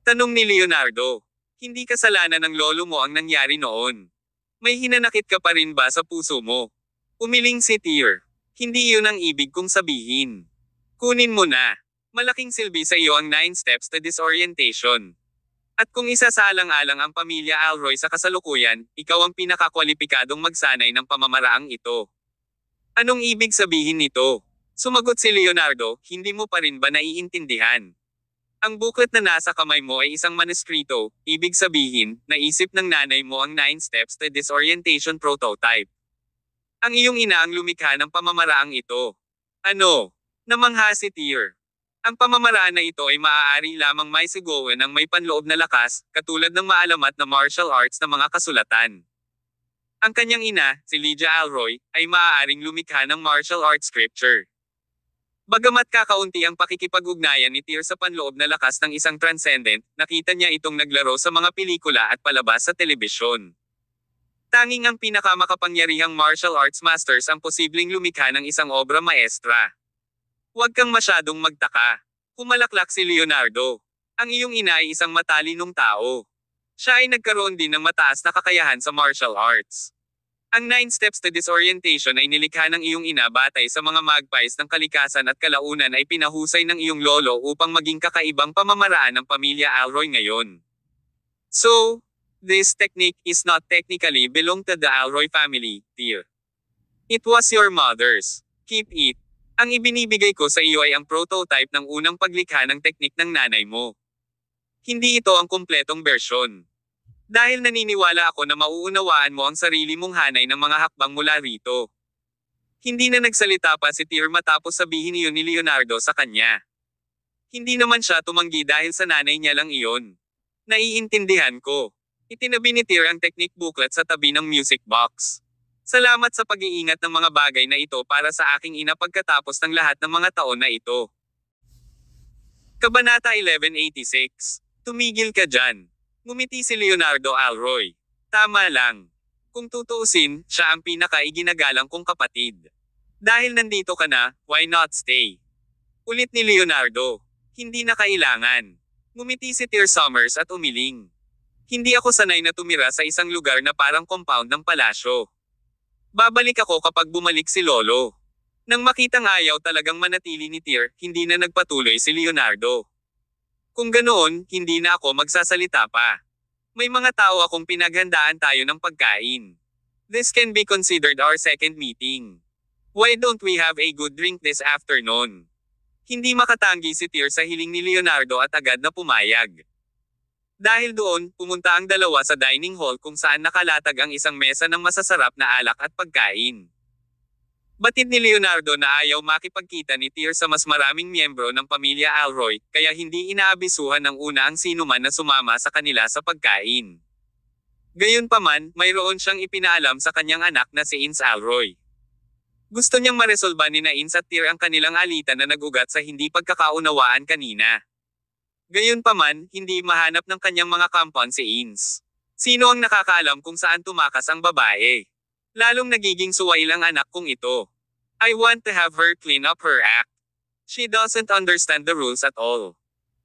Tanong ni Leonardo. Hindi kasalanan ng lolo mo ang nangyari noon. May hinanakit ka pa rin ba sa puso mo? Umiling si Tyr. Hindi iyon ang ibig kong sabihin. Kunin mo na. Malaking silbi sa iyo ang 9 steps to disorientation. At kung isasaalang-alang ang pamilya Alroy sa kasalukuyan, ikaw ang pinakakwalipikadong magsanay ng pamamaraang ito. Anong ibig sabihin nito? Sumagot si Leonardo, hindi mo pa rin ba naiintindihan? Ang booklet na nasa kamay mo ay isang manuskrito, ibig sabihin, naisip ng nanay mo ang 9 steps to disorientation prototype. Ang iyong ina ang lumikha ng pamamaraang ito. Ano? Namangha si Tyr. Ang pamamaraan na ito ay maaari lamang maisigawan ng may panloob na lakas, katulad ng maalamat na martial arts na mga kasulatan. Ang kanyang ina, si Lydia Alroy, ay maaaring lumikha ng martial arts scripture. Bagamat kakaunti ang pakikipag-ugnayan ni Tyr sa panloob na lakas ng isang transcendent, nakita niya itong naglaro sa mga pelikula at palabas sa telebisyon. Tanging ang pinakamakapangyarihang martial arts masters ang posibleng lumikha ng isang obra maestra. Huwag kang masyadong magtaka. Pumalaklak si Leonardo. Ang iyong ina ay isang matalinong tao. Siya ay nagkaroon din ng mataas na kakayahan sa martial arts. Ang 9 steps to disorientation ay nilikha ng iyong ina batay sa mga magpies ng kalikasan at kalaunan ay pinahusay ng iyong lolo upang maging kakaibang pamamaraan ng pamilya Alroy ngayon. So, this technique is not technically belong to the Alroy family, Tyr. It was your mother's. Keep it. Ang ibinibigay ko sa iyo ay ang prototype ng unang paglikha ng teknik ng nanay mo. Hindi ito ang kumpletong bersyon. Dahil naniniwala ako na mauunawaan mo ang sarili mong hanay ng mga hakbang mula rito. Hindi na nagsalita pa si Tyr matapos sabihin iyon ni Leonardo sa kanya. Hindi naman siya tumanggi dahil sa nanay niya lang iyon. Naiintindihan ko. Itinabi ni Tyr ang technique booklet sa tabi ng music box. Salamat sa pag-iingat ng mga bagay na ito para sa aking ina pagkatapos ng lahat ng mga taon na ito. Kabanata 1186. Tumigil ka dyan. Ngumiti si Leonardo Alroy. Tama lang. Kung tutuusin, siya ang pinaka-iginagalang kong kapatid. Dahil nandito ka na, why not stay? Ulit ni Leonardo. Hindi na kailangan. Ngumiti si Tear Summers at umiling. Hindi ako sanay na tumira sa isang lugar na parang compound ng palasyo. Babalik ako kapag bumalik si Lolo. Nang makitang ayaw talagang manatili ni Tear, hindi na nagpatuloy si Leonardo. Kung ganoon, hindi na ako magsasalita pa. May mga tao akong pinaghandaan tayo ng pagkain. This can be considered our second meeting. Why don't we have a good drink this afternoon? Hindi makatanggi si Tear sa hiling ni Leonardo at agad na pumayag. Dahil doon, pumunta ang dalawa sa dining hall kung saan nakalatag ang isang mesa ng masasarap na alak at pagkain. Batid ni Leonardo na ayaw makipagkita ni Tear sa mas maraming miyembro ng pamilya Alroy, kaya hindi inaabisuhan ng una ang sinuman na sumama sa kanila sa pagkain. Gayunpaman, mayroon siyang ipinaalam sa kanyang anak na si Ins Alroy. Gusto niyang maresolba ni Ins at Tear ang kanilang alitan na nagugat sa hindi pagkakaunawaan kanina. Gayunpaman, hindi mahanap ng kanyang mga kampon si Ins. Sino ang nakakaalam kung saan tumakas ang babae? Lalong nagiging suwail ang anak kong ito. I want to have her clean up her act. She doesn't understand the rules at all.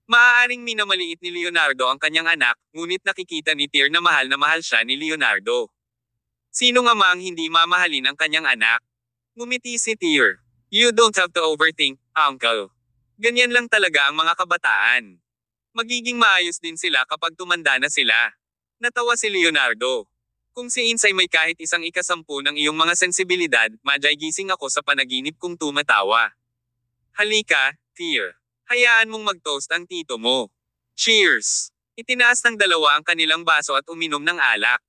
Maaaring minamaliit ni Leonardo ang kanyang anak, ngunit nakikita ni Tear na mahal siya ni Leonardo. Sino nga mang hindi mamahalin ang kanyang anak? Ngumiti si Tear. You don't have to overthink, uncle. Ganyan lang talaga ang mga kabataan. Magiging maayos din sila kapag tumanda na sila. Natawa si Leonardo. Kung si Ins ay may kahit isang ikasampu ng iyong mga sensibilidad, madyay gising ako sa panaginip kong tumatawa. Halika, Tear. Hayaan mong mag-toast ang tito mo. Cheers! Itinaas ng dalawa ang kanilang baso at uminom ng alak.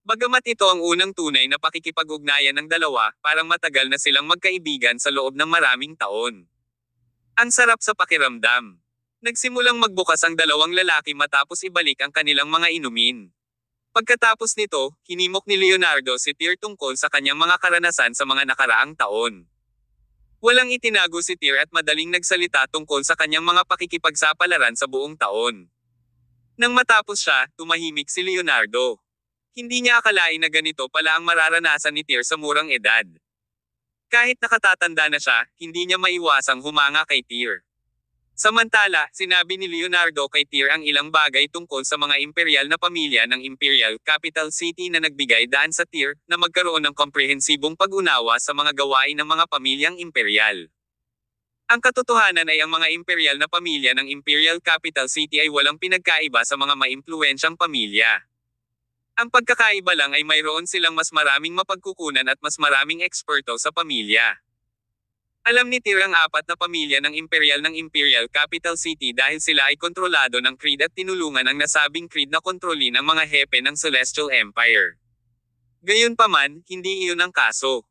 Bagamat ito ang unang tunay na pakikipag-ugnayan ng dalawa, parang matagal na silang magkaibigan sa loob ng maraming taon. Ang sarap sa pakiramdam. Nagsimulang magbukas ang dalawang lalaki matapos ibalik ang kanilang mga inumin. Pagkatapos nito, hinimok ni Leonardo si Tear tungkol sa kanyang mga karanasan sa mga nakaraang taon. Walang itinago si Tear at madaling nagsalita tungkol sa kanyang mga pakikipagsapalaran sa buong taon. Nang matapos siya, tumahimik si Leonardo. Hindi niya akalain na ganito pala ang mararanasan ni Tear sa murang edad. Kahit nakatatanda na siya, hindi niya maiwasang humanga kay Tear. Samantala, sinabi ni Leonardo kay Tear ang ilang bagay tungkol sa mga imperial na pamilya ng Imperial Capital City na nagbigay daan sa Tear na magkaroon ng komprehensibong pag-unawa sa mga gawain ng mga pamilyang imperial. Ang katotohanan ay ang mga imperial na pamilya ng Imperial Capital City ay walang pinagkaiba sa mga maimpluwensyang pamilya. Ang pagkakaiba lang ay mayroon silang mas maraming mapagkukunan at mas maraming eksperto sa pamilya. Alam ni Tear ang apat na pamilya ng imperial ng Imperial Capital City dahil sila ay kontrolado ng Creed at tinulungan ang nasabing Creed na kontrolin ang mga hepe ng Celestial Empire. Gayunpaman, hindi iyon ang kaso.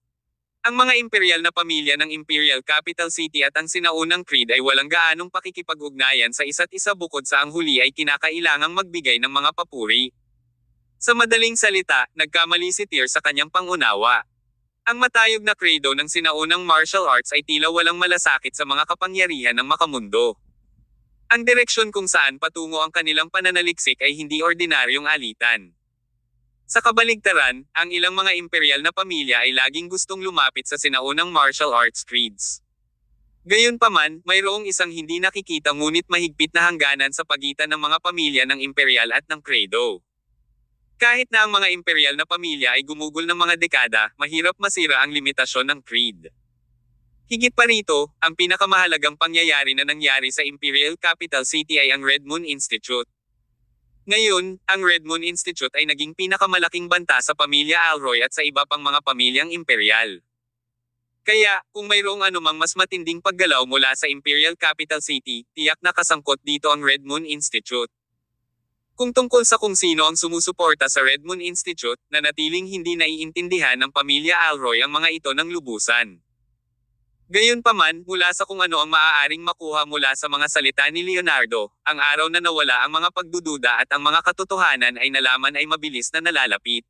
Ang mga imperial na pamilya ng Imperial Capital City at ang sinaunang Creed ay walang gaanong pakikipag-ugnayan sa isa't isa bukod sa ang huli ay kinakailangang magbigay ng mga papuri. Sa madaling salita, nagkamali si Tear sa kanyang pangunawa. Ang matayog na credo ng sinaunang martial arts ay tila walang malasakit sa mga kapangyarihan ng makamundo. Ang direksyon kung saan patungo ang kanilang pananaliksik ay hindi ordinaryong alitan. Sa kabaligtaran, ang ilang mga imperial na pamilya ay laging gustong lumapit sa sinaunang martial arts creeds. Gayunpaman, mayroong isang hindi nakikita ngunit mahigpit na hangganan sa pagitan ng mga pamilya ng imperial at ng credo. Kahit na ang mga imperial na pamilya ay gumugol ng mga dekada, mahirap masira ang limitasyon ng Creed. Higit pa rito, ang pinakamahalagang pangyayari na nangyari sa Imperial Capital City ay ang Red Moon Institute. Ngayon, ang Red Moon Institute ay naging pinakamalaking banta sa pamilya Alroy at sa iba pang mga pamilyang imperial. Kaya, kung mayroong anumang mas matinding paggalaw mula sa Imperial Capital City, tiyak na kasangkot dito ang Red Moon Institute. Kung tungkol sa kung sino ang sumusuporta sa Red Moon Institute, nanatiling hindi naiintindihan ng pamilya Alroy ang mga ito ng lubusan. Gayunpaman, mula sa kung ano ang maaaring makuha mula sa mga salita ni Leonardo, ang araw na nawala ang mga pagdududa at ang mga katotohanan ay nalaman ay mabilis na nalalapit.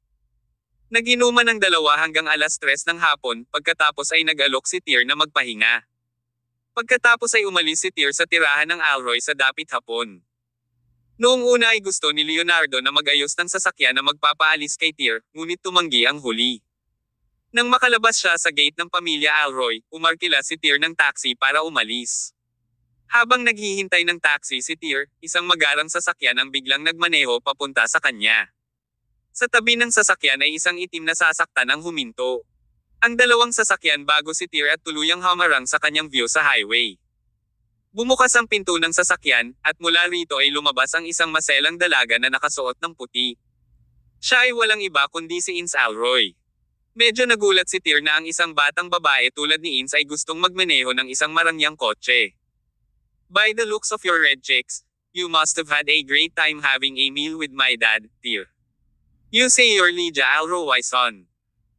Nag-inuman ng 2 hanggang alas 3 ng hapon, pagkatapos ay nag-alok si Tear na magpahinga. Pagkatapos ay umalis si Tyr sa tirahan ng Alroy sa dapit hapon. Noong una ay gusto ni Leonardo na mag-ayos ng sasakyan na magpapaalis kay Tyr, ngunit tumanggi ang huli. Nang makalabas siya sa gate ng pamilya Alroy, umarkila si Tyr ng taxi para umalis. Habang naghihintay ng taxi si Tyr, isang magarang sasakyan ang biglang nagmaneho papunta sa kanya. Sa tabi ng sasakyan ay isang itim na sasaktan ang huminto. Ang dalawang sasakyan bago si Tyr at tuluyang hamarang sa kanyang view sa highway. Bumukas ang pinto ng sasakyan, at mula rito ay lumabas ang isang maselang dalaga na nakasuot ng puti. Siya ay walang iba kundi si Ins Alroy. Medyo nagulat si Tyr na ang isang batang babae tulad ni Ins ay gustong magmaneho ng isang marangyang kotse. By the looks of your red chicks, you must have had a great time having a meal with my dad, Tyr. You say you're Lydia Alroy, son.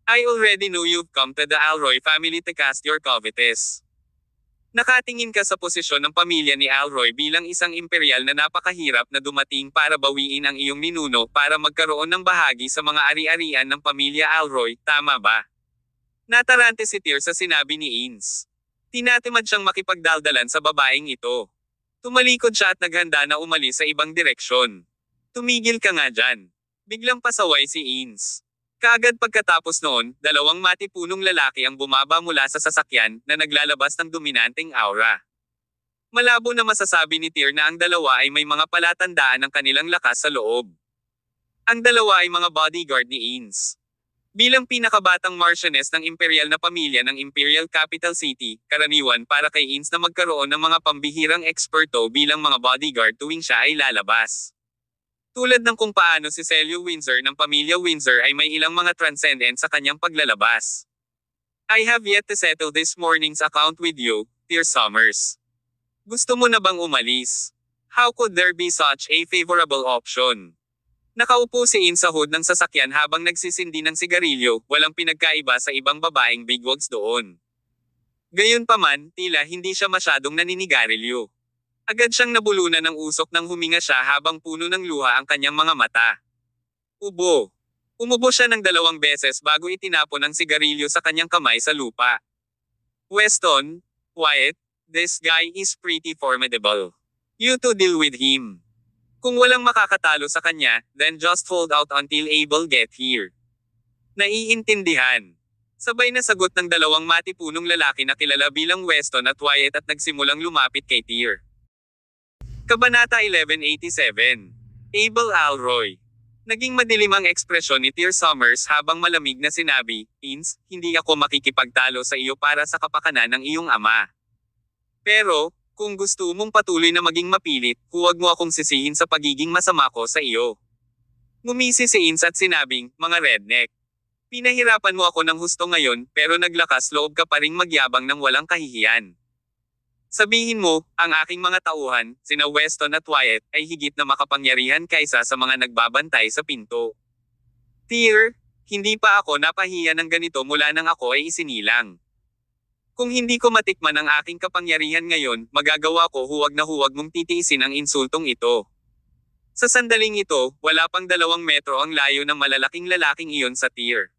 I already know you've come to the Alroy family to cast your covetous. Nakatingin ka sa posisyon ng pamilya ni Alroy bilang isang imperial na napakahirap na dumating para bawiin ang iyong ninuno para magkaroon ng bahagi sa mga ari-arian ng pamilya Alroy, tama ba? Natarante si Tyr sa sinabi ni Ins. Tinatimad siyang makipagdaldalan sa babaeng ito. Tumalikod siya at naghanda na umalis sa ibang direksyon. Tumigil ka nga dyan. Biglang pasaway si Ins. Kaagad pagkatapos noon, dalawang matipunong lalaki ang bumaba mula sa sasakyan na naglalabas ng dominanteng aura. Malabo na masasabi ni Tyr na ang dalawa ay may mga palatandaan ng kanilang lakas sa loob. Ang dalawa ay mga bodyguard ni Ins. Bilang pinakabatang Marchioness ng imperial na pamilya ng Imperial Capital City, karaniwan para kay Ins na magkaroon ng mga pambihirang eksperto bilang mga bodyguard tuwing siya ay lalabas. Tulad ng kung paano si Celio Windsor ng pamilya Windsor ay may ilang mga transcendent sa kanyang paglalabas. I have yet to settle this morning's account with you, Tyr Summers. Gusto mo na bang umalis? How could there be such a favorable option? Nakaupo si In sa hood ng sasakyan habang nagsisindi ng sigarilyo, walang pinagkaiba sa ibang babaeng bigwigs doon. Gayunpaman, tila hindi siya masyadong naninigarilyo. Agad siyang nabulunan ng usok nang huminga siya habang puno ng luha ang kanyang mga mata. Ubo. Umubo siya ng 2 beses bago itinapon ang sigarilyo sa kanyang kamay sa lupa. Weston, Wyatt, this guy is pretty formidable. You two deal with him. Kung walang makakatalo sa kanya, then just hold out until Abel get here. Naiintindihan. Sabay na sagot ng 2 matipunong lalaki na kilala bilang Weston at Wyatt at nagsimulang lumapit kay Tyr. Kabanata 1187. Abel Alroy. Naging madilim ang ekspresyon ni Tyr Summers habang malamig na sinabi, Ins, hindi ako makikipagtalo sa iyo para sa kapakanan ng iyong ama. Pero, kung gusto mong patuloy na maging mapilit, huwag mo akong sisihin sa pagiging masama ko sa iyo. Ngumisi si Ins at sinabing, mga redneck. Pinahirapan mo ako ng husto ngayon, pero naglakas loob ka pa ring magyabang ng walang kahihiyan. Sabihin mo, ang aking mga tauhan, sina Weston at Wyatt, ay higit na makapangyarihan kaysa sa mga nagbabantay sa pinto. Tyr, hindi pa ako napahiya ng ganito mula nang ako ay isinilang. Kung hindi ko matikman ang aking kapangyarihan ngayon, magagawa ko huwag na huwag mong titiisin ang insultong ito. Sa sandaling ito, wala pang 2 metro ang layo ng malalaking lalaking iyon sa Tyr.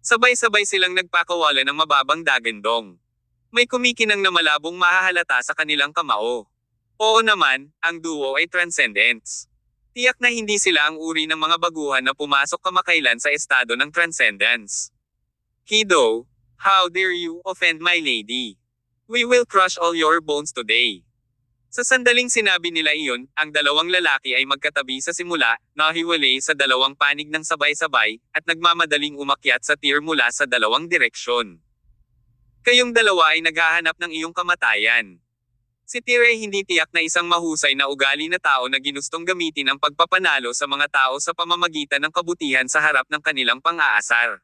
Sabay-sabay silang nagpakawala ng mababang dagandong. May kumikinang na malabong mahahalata sa kanilang kamao. Oo naman, ang duo ay transcendents. Tiyak na hindi sila ang uri ng mga baguhan na pumasok kamakailan sa estado ng transcendence. Kido, how dare you offend my lady? We will crush all your bones today. Sa sandaling sinabi nila iyon, ang 2 lalaki ay magkatabi sa simula, nahiwalay sa 2 panig ng sabay-sabay, at nagmamadaling umakyat sa Tyr mula sa 2 direksyon. Kayong 2 ay naghahanap ng iyong kamatayan. Si Tyr ay hindi tiyak na isang mahusay na ugali na tao na ginustong gamitin ang pagpapanalo sa mga tao sa pamamagitan ng kabutihan sa harap ng kanilang pang-aasar.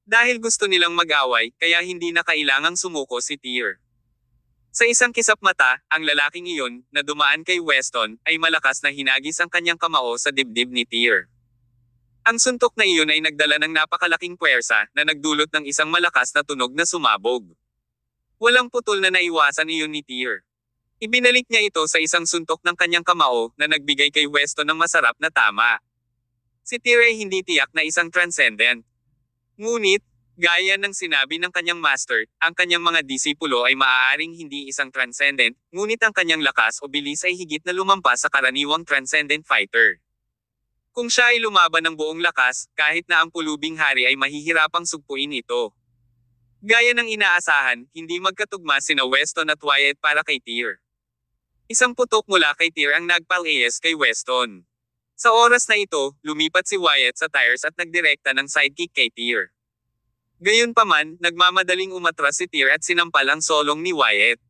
Dahil gusto nilang mag-away, kaya hindi na kailangang sumuko si Tyr. Sa isang kisap mata, ang lalaking iyon, na dumaan kay Weston, ay malakas na hinagis ang kanyang kamao sa dibdib ni Tyr. Ang suntok na iyon ay nagdala ng napakalaking puwersa na nagdulot ng isang malakas na tunog na sumabog. Walang putol na naiwasan iyon ni Tyr. Ibinalik niya ito sa isang suntok ng kanyang kamao na nagbigay kay Weston ng masarap na tama. Si Tyr ay hindi tiyak na isang transcendent. Ngunit, Gaya ng sinabi ng kanyang master, ang kanyang mga disipulo ay maaaring hindi isang transcendent, ngunit ang kanyang lakas o bilis ay higit na lumampas sa karaniwang transcendent fighter. Kung siya ay lumaban ng buong lakas, kahit na ang pulubing hari ay mahihirapang sugpuin ito. Gaya ng inaasahan, hindi magkatugma sina Weston at Wyatt para kay Tyr. Isang putok mula kay Tyr ang nagpal-AS kay Weston. Sa oras na ito, lumipat si Wyatt sa tires at nagdirekta ng sidekick kay Tyr. Gayunpaman, nagmamadaling umatras si Tyr at sinampal ang solong ni Wyatt.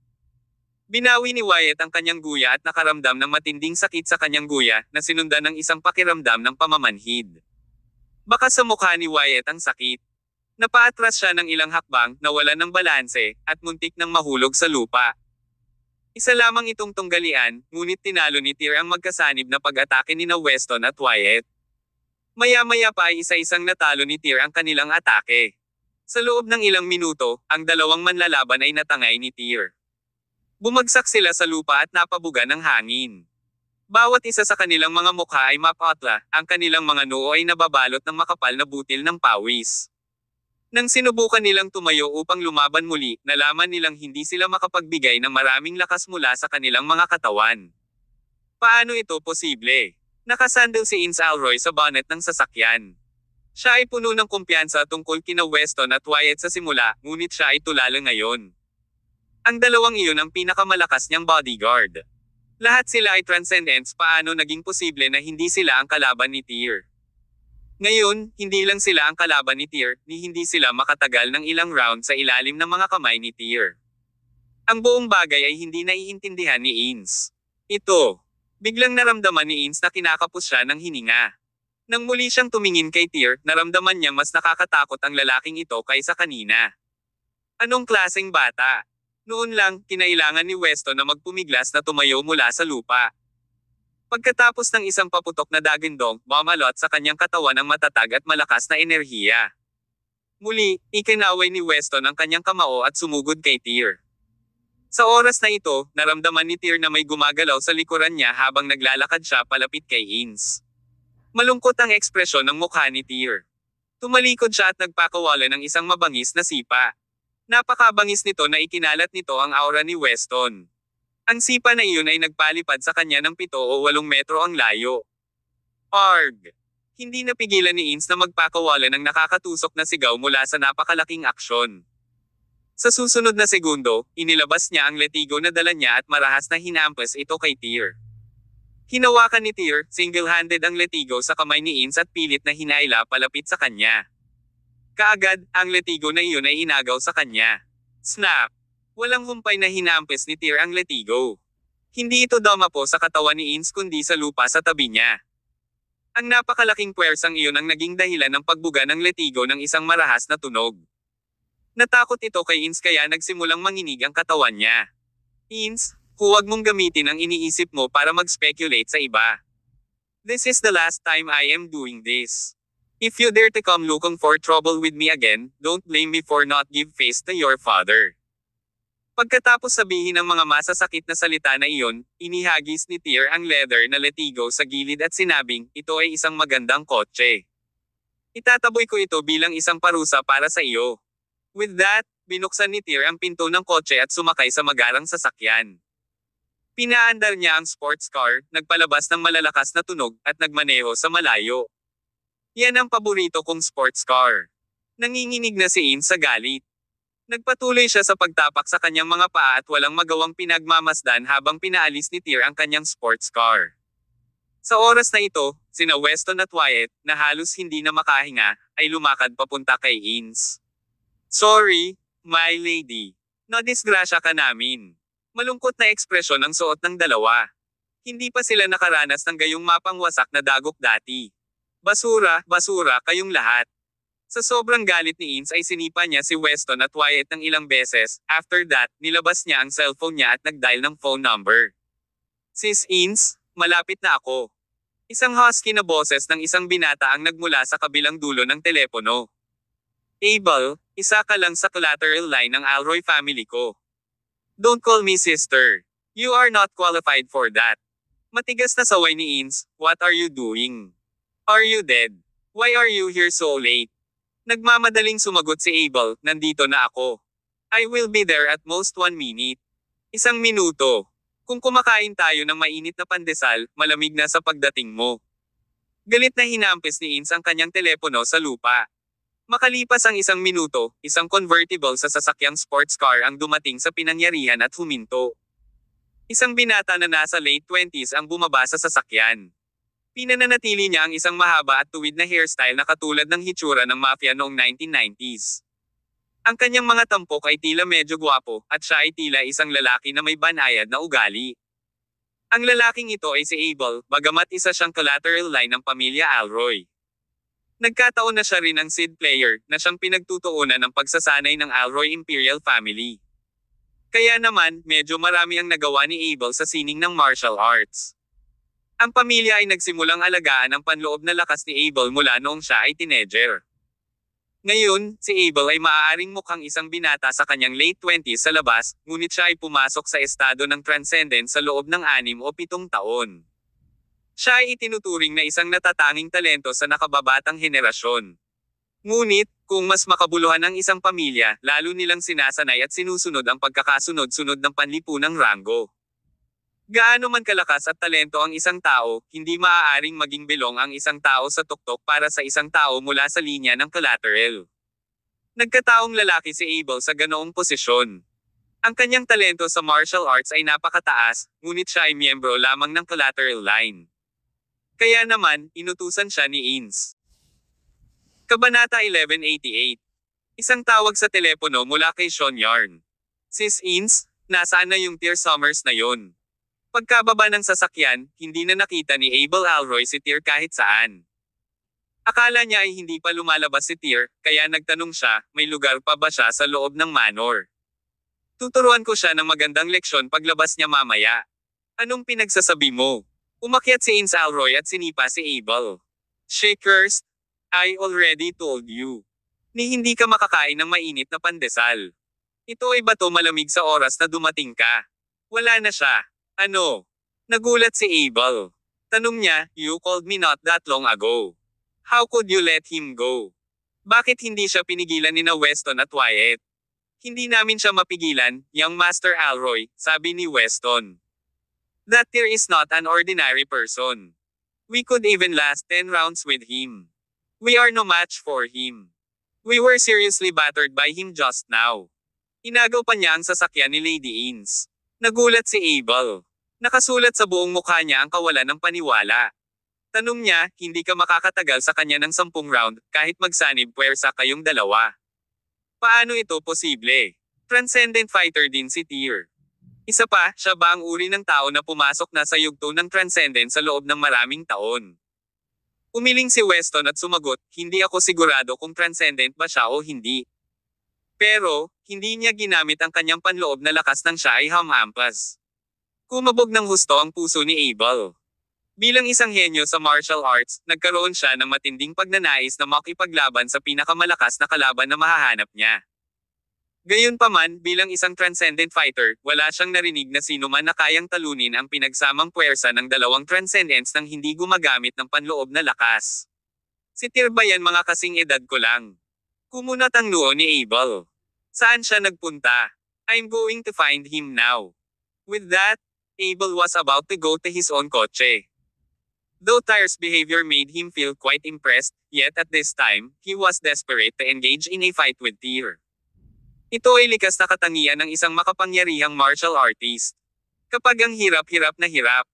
Binawi ni Wyatt ang kanyang guya at nakaramdam ng matinding sakit sa kanyang guya na sinundan ng isang pakiramdam ng pamamanhid. Baka sa mukha ni Wyatt ang sakit. Napaatras siya ng ilang hakbang, nawalan ng balanse, at muntik nang mahulog sa lupa. Isa lamang itong tunggalian, ngunit tinalo ni Tyr ang magkasanib na pag-atake ni Weston at Wyatt. Maya-maya pa ay isa-isang natalo ni Tyr ang kanilang atake. Sa loob ng ilang minuto, ang dalawang manlalaban ay natangay ni Tyr. Bumagsak sila sa lupa at napabuga ng hangin. Bawat isa sa kanilang mga mukha ay mapatla, ang kanilang mga noo ay nababalot ng makapal na butil ng pawis. Nang sinubukan nilang tumayo upang lumaban muli, nalaman nilang hindi sila makapagbigay ng maraming lakas mula sa kanilang mga katawan. Paano ito posible? Nakasandal si Ince Alroy sa bonnet ng sasakyan. Siya ay puno ng kumpiyansa tungkol kina Weston at Wyatt sa simula, ngunit siya ay tulala ngayon. Ang dalawang iyon ang pinakamalakas niyang bodyguard. Lahat sila ay transcendents, paano naging posible na hindi sila ang kalaban ni Tyr? Ngayon, hindi lang sila ang kalaban ni Tyr, ni hindi sila makatagal ng ilang round sa ilalim ng mga kamay ni Tyr. Ang buong bagay ay hindi naiintindihan ni Ince. Ito. Biglang naramdaman ni Ince na kinakapos siya ng hininga. Nang muli siyang tumingin kay Tyr, naramdaman niya mas nakakatakot ang lalaking ito kaysa kanina. Anong klaseng bata? Noon lang, kinailangan ni Weston na magpumiglas na tumayo mula sa lupa. Pagkatapos ng isang paputok na dagindong, bumalot sa kanyang katawan ang matatag at malakas na enerhiya. Muli, ikinaway ni Weston ang kanyang kamao at sumugod kay Tyr. Sa oras na ito, naramdaman ni Tyr na may gumagalaw sa likuran niya habang naglalakad siya palapit kay Ince. Malungkot ang ekspresyon ng mukha ni Tyr. Tumalikod siya at nagpakawala ng isang mabangis na sipa. Napakabangis nito na ikinalat nito ang aura ni Weston. Ang sipa na iyon ay nagpalipad sa kanya ng 7 o 8 metro ang layo. Arg! Hindi napigilan ni Ince na magpakawala ng nakakatusok na sigaw mula sa napakalaking aksyon. Sa susunod na segundo, inilabas niya ang letigo na dala niya at marahas na hinampas ito kay Tyr. Hinawakan ni Tyr, single-handed ang letigo sa kamay ni Ince at pilit na hinaila palapit sa kanya. Kaagad, ang letigo na iyon ay inagaw sa kanya. Snap! Walang humpay na hinampes ni Tyr ang letigo. Hindi ito dumapo sa katawan ni Ince kundi sa lupa sa tabi niya. Ang napakalaking puwersang iyon ang naging dahilan ng pagbuga ng letigo ng isang marahas na tunog. Natakot ito kay Ince kaya nagsimulang manginig ang katawan niya. Ince, huwag mong gamitin ang iniisip mo para mag-speculate sa iba. This is the last time I am doing this. If you dare to come looking for trouble with me again, don't blame me for not give face to your father. Pagkatapos sabihin ang mga masasakit na salita na iyon, inihagis ni Tyr ang leather na letigo sa gilid at sinabing, ito ay isang magandang kotse. Itataboy ko ito bilang isang parusa para sa iyo. With that, binuksan ni Tyr ang pinto ng kotse at sumakay sa magarang sasakyan. Pinaandar niya ang sports car, nagpalabas ng malalakas na tunog, at nagmaneho sa malayo. Yan ang paborito kong sports car. Nanginginig na si Ince sa galit. Nagpatuloy siya sa pagtapak sa kanyang mga paa at walang magawang pinagmamasdan habang pinaalis ni Tyr ang kanyang sports car. Sa oras na ito, sina Weston at Wyatt, na halos hindi na makahinga, ay lumakad papunta kay Ince. Sorry, my lady. Nadisgrasya ka namin. Malungkot na ekspresyon ang suot ng dalawa. Hindi pa sila nakaranas ng gayong mapangwasak na dagok dati. Basura, basura kayong lahat. Sa sobrang galit ni Ince ay sinipa niya si Weston at Wyatt ng ilang beses. After that, nilabas niya ang cellphone niya at nag-dial ng phone number. Sis Ince, malapit na ako. Isang husky na boses ng isang binata ang nagmula sa kabilang dulo ng telepono. Abel, isa ka lang sa collateral line ng Alroy family ko. Don't call me sister. You are not qualified for that. Matigas na saway ni Ince, what are you doing? Are you dead? Why are you here so late? Nagmamadaling sumagot si Abel, nandito na ako. I will be there at most 1 minute. 1 minuto. Kung kumakain tayo ng mainit na pandesal, malamig na sa pagdating mo. Galit na hinampis ni Ins ang kanyang telepono sa lupa. Makalipas ang 1 minuto, isang convertible sa sasakyang sports car ang dumating sa pinangyarihan at huminto. Isang binata na nasa late 20s ang bumaba sa sasakyan. Pinananatili niya ang isang mahaba at tuwid na hairstyle na katulad ng hitsura ng mafia noong 1990s. Ang kanyang mga tampok ay tila medyo gwapo, at siya ay tila isang lalaki na may banayad na ugali. Ang lalaking ito ay si Abel, bagamat isa siyang collateral line ng pamilya Alroy. Nagkataon na siya rin ang seed player, na siyang pinagtutuunan ng pagsasanay ng Alroy Imperial family. Kaya naman, medyo marami ang nagawa ni Abel sa sining ng martial arts. Ang pamilya ay nagsimulang alagaan ang panloob na lakas ni Abel mula noong siya ay teenager. Ngayon, si Abel ay maaaring mukhang isang binata sa kanyang late 20s sa labas, ngunit siya ay pumasok sa estado ng transcendence sa loob ng 6 o 7 taon. Siya ay itinuturing na isang natatanging talento sa nakababatang henerasyon. Ngunit, kung mas makabuluhan ang isang pamilya, lalo nilang sinasanay at sinusunod ang pagkakasunod-sunod ng panlipunang ranggo. Gaano man kalakas at talento ang isang tao, hindi maaaring maging bilong ang isang tao sa tuktok para sa isang tao mula sa linya ng collateral. Nagkataong lalaki si Abel sa ganoong posisyon. Ang kanyang talento sa martial arts ay napakataas, ngunit siya ay miyembro lamang ng collateral line. Kaya naman, inutusan siya ni Ins. Kabanata 1188. Isang tawag sa telepono mula kay Sean Yarn. Sis Ins, nasaan na yung Tyr Summers na yon? Pagkababa ng sasakyan, hindi na nakita ni Abel Alroy si Tyr kahit saan. Akala niya ay hindi pa lumalabas si Tyr, kaya nagtanong siya, may lugar pa ba siya sa loob ng manor? Tuturuan ko siya ng magandang leksyon paglabas niya mamaya. Anong pinagsasabi mo? Umakyat si Ins Alroy at sinipa si Abel. She cursed, I already told you. Ni hindi ka makakain ng mainit na pandesal. Ito ay bato malamig sa oras na dumating ka. Wala na siya. Ano? Nagulat si Abel. Tanong niya, you called me not that long ago. How could you let him go? Bakit hindi siya pinigilan ni na Weston at Wyatt? Hindi namin siya mapigilan, young Master Alroy, sabi ni Weston. That Tyr is not an ordinary person. We could even last 10 rounds with him. We are no match for him. We were seriously battered by him just now. Inagaw pa niya ang sasakyan ni Lady Ins. Nagulat si Abel. Nakasulat sa buong mukha niya ang kawalan ng paniwala. Tanong niya, hindi ka makakatagal sa kanya ng 10 round, kahit magsanib puwersa kayong dalawa. Paano ito posible? Transcendent fighter din si Tyr. Isa pa, siya ba ang uri ng tao na pumasok na sa yugto ng transcendence sa loob ng maraming taon? Umiling si Weston at sumagot, hindi ako sigurado kung transcendent ba siya o hindi. Pero, hindi niya ginamit ang kanyang panloob na lakas nang siya ay hamampas. Kumabog ng husto ang puso ni Abel. Bilang isang henyo sa martial arts, nagkaroon siya ng matinding pagnanais na makipaglaban sa pinakamalakas na kalaban na mahahanap niya. Gayunpaman, bilang isang transcendent fighter, wala siyang narinig na sino man na kayang talunin ang pinagsamang puwersa ng dalawang transcendence nang hindi gumagamit ng panloob na lakas. Si Tyr ba yan mga kasing edad ko lang? Kumunat ang noo ni Abel. Saan siya nagpunta? I'm going to find him now. With that, Abel was about to go to his own kotse. Though Tyr's behavior made him feel quite impressed, yet at this time, he was desperate to engage in a fight with Tyr. Ito ay likas na katangian ng isang makapangyarihang martial artist. Kapag ang hirap-hirap na hirap,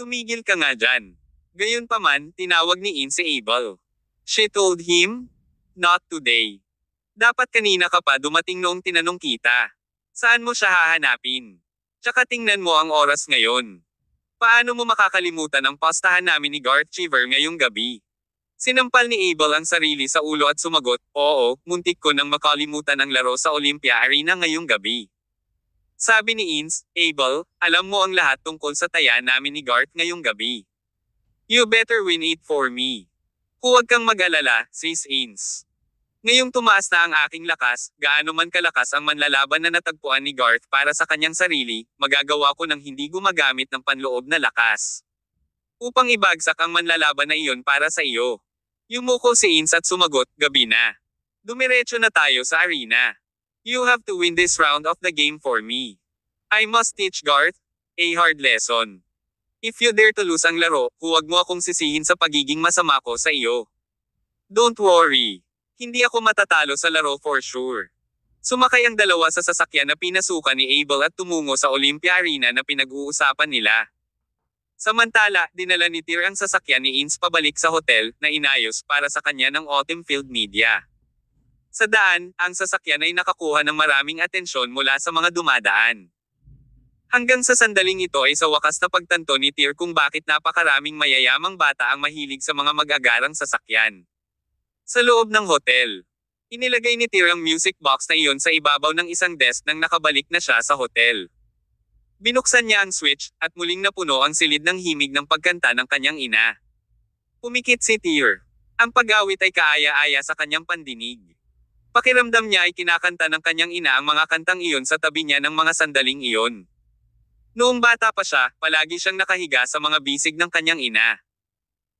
tumigil ka nga dyan. Gayunpaman, tinawag ni Ins si Abel. She told him, not today. Dapat kanina ka pa dumating noong tinanong kita. Saan mo siya hahanapin? Tsaka tingnan mo ang oras ngayon. Paano mo makakalimutan ang pastahan namin ni Garth Cheever ngayong gabi? Sinampal ni Abel ang sarili sa ulo at sumagot, oo, muntik ko nang makalimutan ang laro sa Olympia Arena ngayong gabi. Sabi ni Ins, Abel, alam mo ang lahat tungkol sa taya namin ni Garth ngayong gabi. You better win it for me. Huwag kang mag-alala, sis Ins. Ngayong tumaas na ang aking lakas, gaano man kalakas ang manlalaban na natagpuan ni Garth para sa kanyang sarili, magagawa ko ng hindi gumagamit ng panloob na lakas. Upang ibagsak ang manlalaban na iyon para sa iyo. Yumuko si Ins at sumagot, gabi na. Dumiretso na tayo sa arena. You have to win this round of the game for me. I must teach Garth a hard lesson. If you dare to lose ang laro, huwag mo akong sisihin sa pagiging masama ko sa iyo. Don't worry. Hindi ako matatalo sa laro for sure. Sumakay ang dalawa sa sasakyan na pinasukan ni Abel at tumungo sa Olympia Arena na pinag-uusapan nila. Samantala, dinala ni Tyr ang sasakyan ni Ins pabalik sa hotel, na inayos para sa kanya ng Autumn Field Media. Sa daan, ang sasakyan ay nakakuha ng maraming atensyon mula sa mga dumadaan. Hanggang sa sandaling ito ay sa wakas na pagtanto ni Tyr kung bakit napakaraming mayayamang bata ang mahilig sa mga mag-agarang sasakyan. Sa loob ng hotel, inilagay ni Tyr ang music box na iyon sa ibabaw ng isang desk nang nakabalik na siya sa hotel. Binuksan niya ang switch, at muling napuno ang silid ng himig ng pagkanta ng kanyang ina. Pumikit si Tyr. Ang pag-awit ay kaaya-aya sa kanyang pandinig. Pakiramdam niya ay kinakanta ng kanyang ina ang mga kantang iyon sa tabi niya ng mga sandaling iyon. Noong bata pa siya, palagi siyang nakahiga sa mga bisig ng kanyang ina.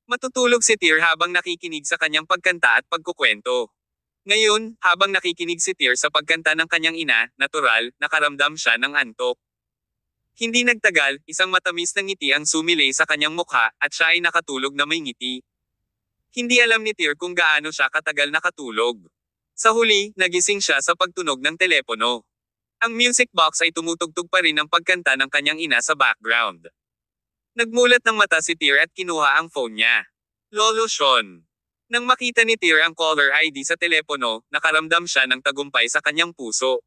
Matutulog si Tyr habang nakikinig sa kanyang pagkanta at pagkukwento. Ngayon, habang nakikinig si Tyr sa pagkanta ng kanyang ina, natural, nakaramdam siya ng antok. Hindi nagtagal, isang matamis na ngiti ang sumilay sa kanyang mukha, at siya ay nakatulog na may ngiti. Hindi alam ni Tyr kung gaano siya katagal nakatulog. Sa huli, nagising siya sa pagtunog ng telepono. Ang music box ay tumutugtog pa rin ang pagkanta ng kanyang ina sa background. Nagmulat ng mata si Tyr at kinuha ang phone niya. Lolo Sean. Nang makita ni Tyr ang caller ID sa telepono, nakaramdam siya ng tagumpay sa kanyang puso.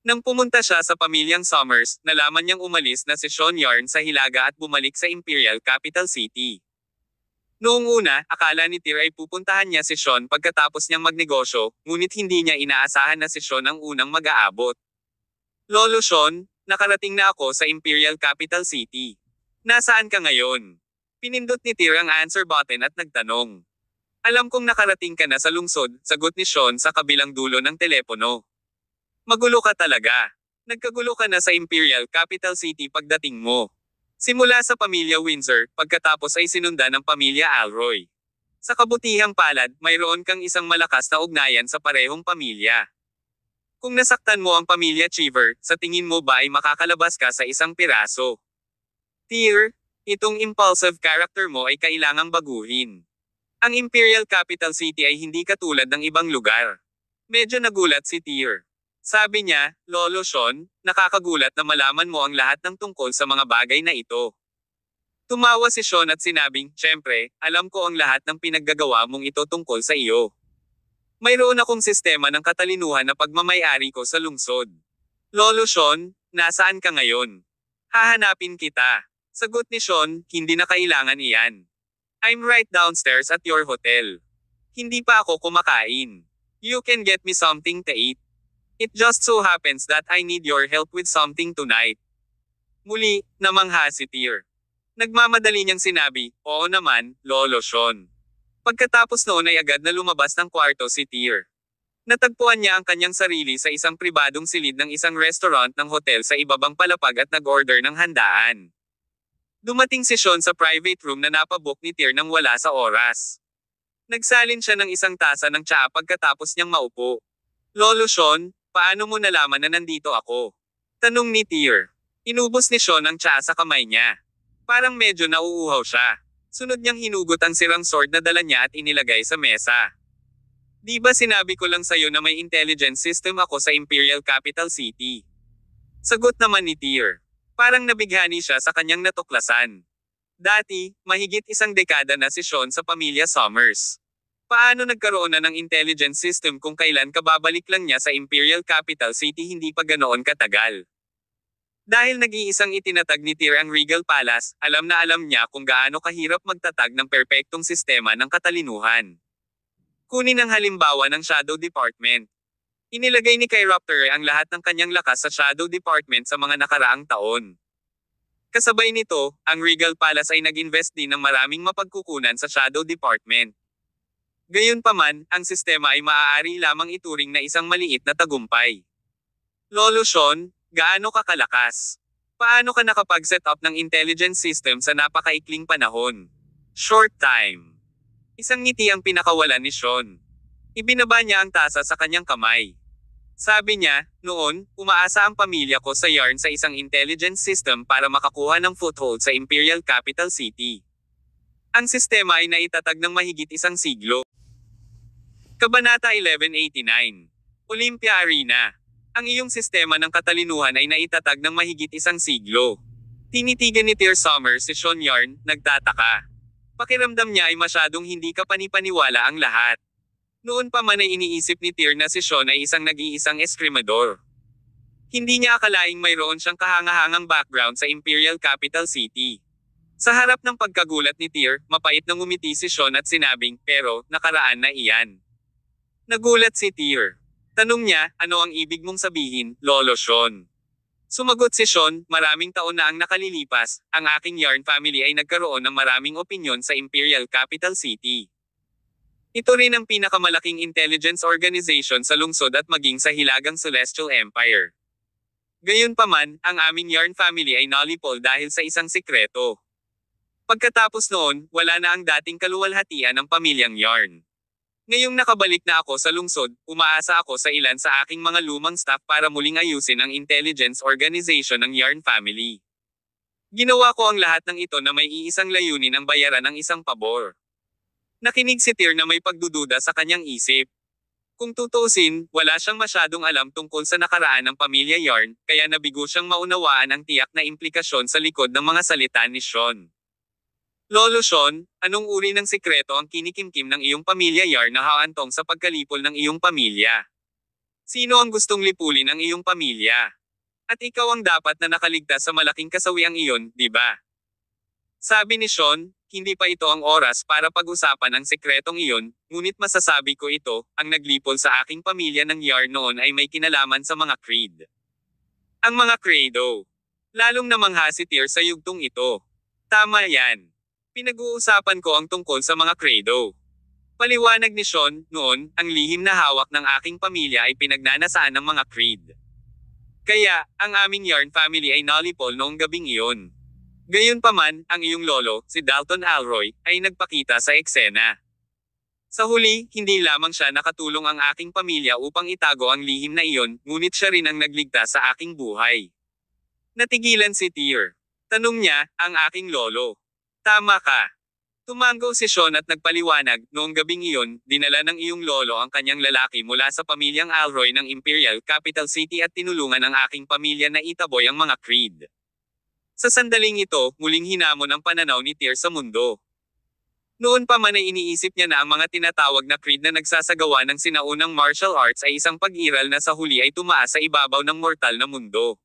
Nang pumunta siya sa pamilyang Summers, nalaman niyang umalis na si Sean Yarn sa Hilaga at bumalik sa Imperial Capital City. Noong una, akala ni Tyr ay pupuntahan niya si Sean pagkatapos niyang magnegosyo, ngunit hindi niya inaasahan na si Sean ang unang mag-aabot. Lolo Sean, nakarating na ako sa Imperial Capital City. Nasaan ka ngayon? Pinindot ni Tyr ang answer button at nagtanong. Alam kong nakarating ka na sa lungsod, sagot ni Sean sa kabilang dulo ng telepono. Magulo ka talaga. Nagkagulo ka na sa Imperial Capital City pagdating mo. Simula sa pamilya Windsor, pagkatapos ay sinundan ng pamilya Alroy. Sa kabutihang palad, mayroon kang isang malakas na ugnayan sa parehong pamilya. Kung nasaktan mo ang pamilya Cheever, sa tingin mo ba ay makakalabas ka sa isang piraso? Tyr, itong impulsive character mo ay kailangang baguhin. Ang Imperial Capital City ay hindi katulad ng ibang lugar. Medyo nagulat si Tyr. Sabi niya, Lolo Sean, nakakagulat na malaman mo ang lahat ng tungkol sa mga bagay na ito. Tumawa si Sean at sinabing, syempre, alam ko ang lahat ng pinaggagawa mong ito tungkol sa iyo. Mayroon akong sistema ng katalinuhan na pagmamayari ko sa lungsod. Lolo Sean, nasaan ka ngayon? Hahanapin kita. Sagot ni Sean, hindi na kailangan iyan. I'm right downstairs at your hotel. Hindi pa ako kumakain. You can get me something to eat. It just so happens that I need your help with something tonight. Muli, namangha si Tyr. Nagmamadali niyang sinabi, oo naman, Lolo Sean. Pagkatapos noon ay agad na lumabas ng kwarto si Tyr. Natagpuan niya ang kanyang sarili sa isang pribadong silid ng isang restaurant ng hotel sa ibabang palapag at nag-order ng handaan. Dumating si Sean sa private room na napabook ni Tyr nang wala sa oras. Nagsalin siya ng isang tasa ng tsaa pagkatapos niyang maupo. Lolo Sean, paano mo nalaman na nandito ako? Tanong ni Tyr. Inubos ni Sean ang tsaa sa kamay niya. Parang medyo nauuhaw siya. Sunod niyang hinugot ang sirang sword na dala niya at inilagay sa mesa. Di ba sinabi ko lang sa'yo na may intelligence system ako sa Imperial Capital City? Sagot naman ni Tyr. Parang nabighani siya sa kanyang natuklasan. Dati, mahigit isang dekada na si Sean sa pamilya Summers. Paano nagkaroon na ng intelligence system kung kailan kababalik lang niya sa Imperial Capital City hindi pa ganoon katagal? Dahil nag-iisang itinatag ni Tyr ang Regal Palace, alam na alam niya kung gaano kahirap magtatag ng perpektong sistema ng katalinuhan. Kunin ang halimbawa ng Shadow Department. Inilagay ni Kyropter ang lahat ng kanyang lakas sa Shadow Department sa mga nakaraang taon. Kasabay nito, ang Regal Palace ay nag-invest din ng maraming mapagkukunan sa Shadow Department. Gayunpaman, ang sistema ay maaari lamang ituring na isang maliit na tagumpay. Lolo Sean, gaano ka kalakas? Paano ka nakapag-set up ng intelligence system sa napakaikling panahon? Short time. Isang ngiti ang pinakawalan ni Sean. Ibinaba niya ang tasa sa kanyang kamay. Sabi niya, noon, umaasa ang pamilya ko sa Yarn sa isang intelligence system para makakuha ng foothold sa Imperial Capital City. Ang sistema ay naitatag ng mahigit isang siglo. Kabanata 1189. Olympia Arena. Ang iyong sistema ng katalinuhan ay naitatag ng mahigit isang siglo. Tinitigan ni Tyr Summers si Sean Yarn, nagtataka. Pakiramdam niya ay masyadong hindi kapanipaniwala ang lahat. Noon pa man ay iniisip ni Tyr na si Sean ay isang nag-iisang eskrimador. Hindi niya akalaing mayroon siyang kahangahangang background sa Imperial Capital City. Sa harap ng pagkagulat ni Tyr, mapait na ngumiti si Sean at sinabing, pero, nakaraan na iyan. Nagulat si Tyr. Tanong niya, ano ang ibig mong sabihin, Lolo Sean? Sumagot si Sean, maraming taon na ang nakalilipas, ang aking Yarn family ay nagkaroon ng maraming opinyon sa Imperial Capital City. Ito rin ang pinakamalaking intelligence organization sa lungsod at maging sa Hilagang Celestial Empire. Gayunpaman, ang aming Yarn family ay nalipol dahil sa isang sikreto. Pagkatapos noon, wala na ang dating kaluwalhatian ng pamilyang Yarn. Ngayong nakabalik na ako sa lungsod, umaasa ako sa ilan sa aking mga lumang staff para muling ayusin ang intelligence organization ng Yarn family. Ginawa ko ang lahat ng ito na may iisang layunin ang bayaran ng isang pabor. Nakinig si Tyr na may pagdududa sa kanyang isip. Kung tutuusin, wala siyang masyadong alam tungkol sa nakaraan ng pamilya Yarn, kaya nabigo siyang maunawaan ang tiyak na implikasyon sa likod ng mga salita ni Sean. Lolo Sean, anong uri ng sikreto ang kinikimkim ng iyong pamilya Yarn na haantong sa pagkalipol ng iyong pamilya? Sino ang gustong lipulin ng iyong pamilya? At ikaw ang dapat na nakaligtas sa malaking kasawiang iyon, di ba? Sabi ni Sean, hindi pa ito ang oras para pag-usapan ang sekretong iyon, ngunit masasabi ko ito, ang naglipol sa aking pamilya ng Yarn noon ay may kinalaman sa mga Creed. Ang mga Credo. Lalong namangha si Tyr sa yugtong ito. Tama yan. Pinag-uusapan ko ang tungkol sa mga Credo. Paliwanag ni Sean, noon, ang lihim na hawak ng aking pamilya ay pinagnanasaan ng mga Creed. Kaya, ang aming Yarn family ay nalipol noong gabing iyon. Gayunpaman, ang iyong lolo, si Dalton Alroy, ay nagpakita sa eksena. Sa huli, hindi lamang siya nakatulong ang aking pamilya upang itago ang lihim na iyon, ngunit siya rin ang nagligtas sa aking buhay. Natigilan si Tyr. Tanong niya, ang aking lolo. Tama ka. Tumango si Sean at nagpaliwanag, noong gabing iyon, dinala ng iyong lolo ang kanyang lalaki mula sa pamilyang Alroy ng Imperial Capital City at tinulungan ang aking pamilya na itaboy ang mga Creed. Sa sandaling ito, muling hinamon ang pananaw ni Tyr sa mundo. Noon pa man ay iniisip niya na ang mga tinatawag na Creed na nagsasagawa ng sinaunang martial arts ay isang pag-iral na sa huli ay tumaas sa ibabaw ng mortal na mundo.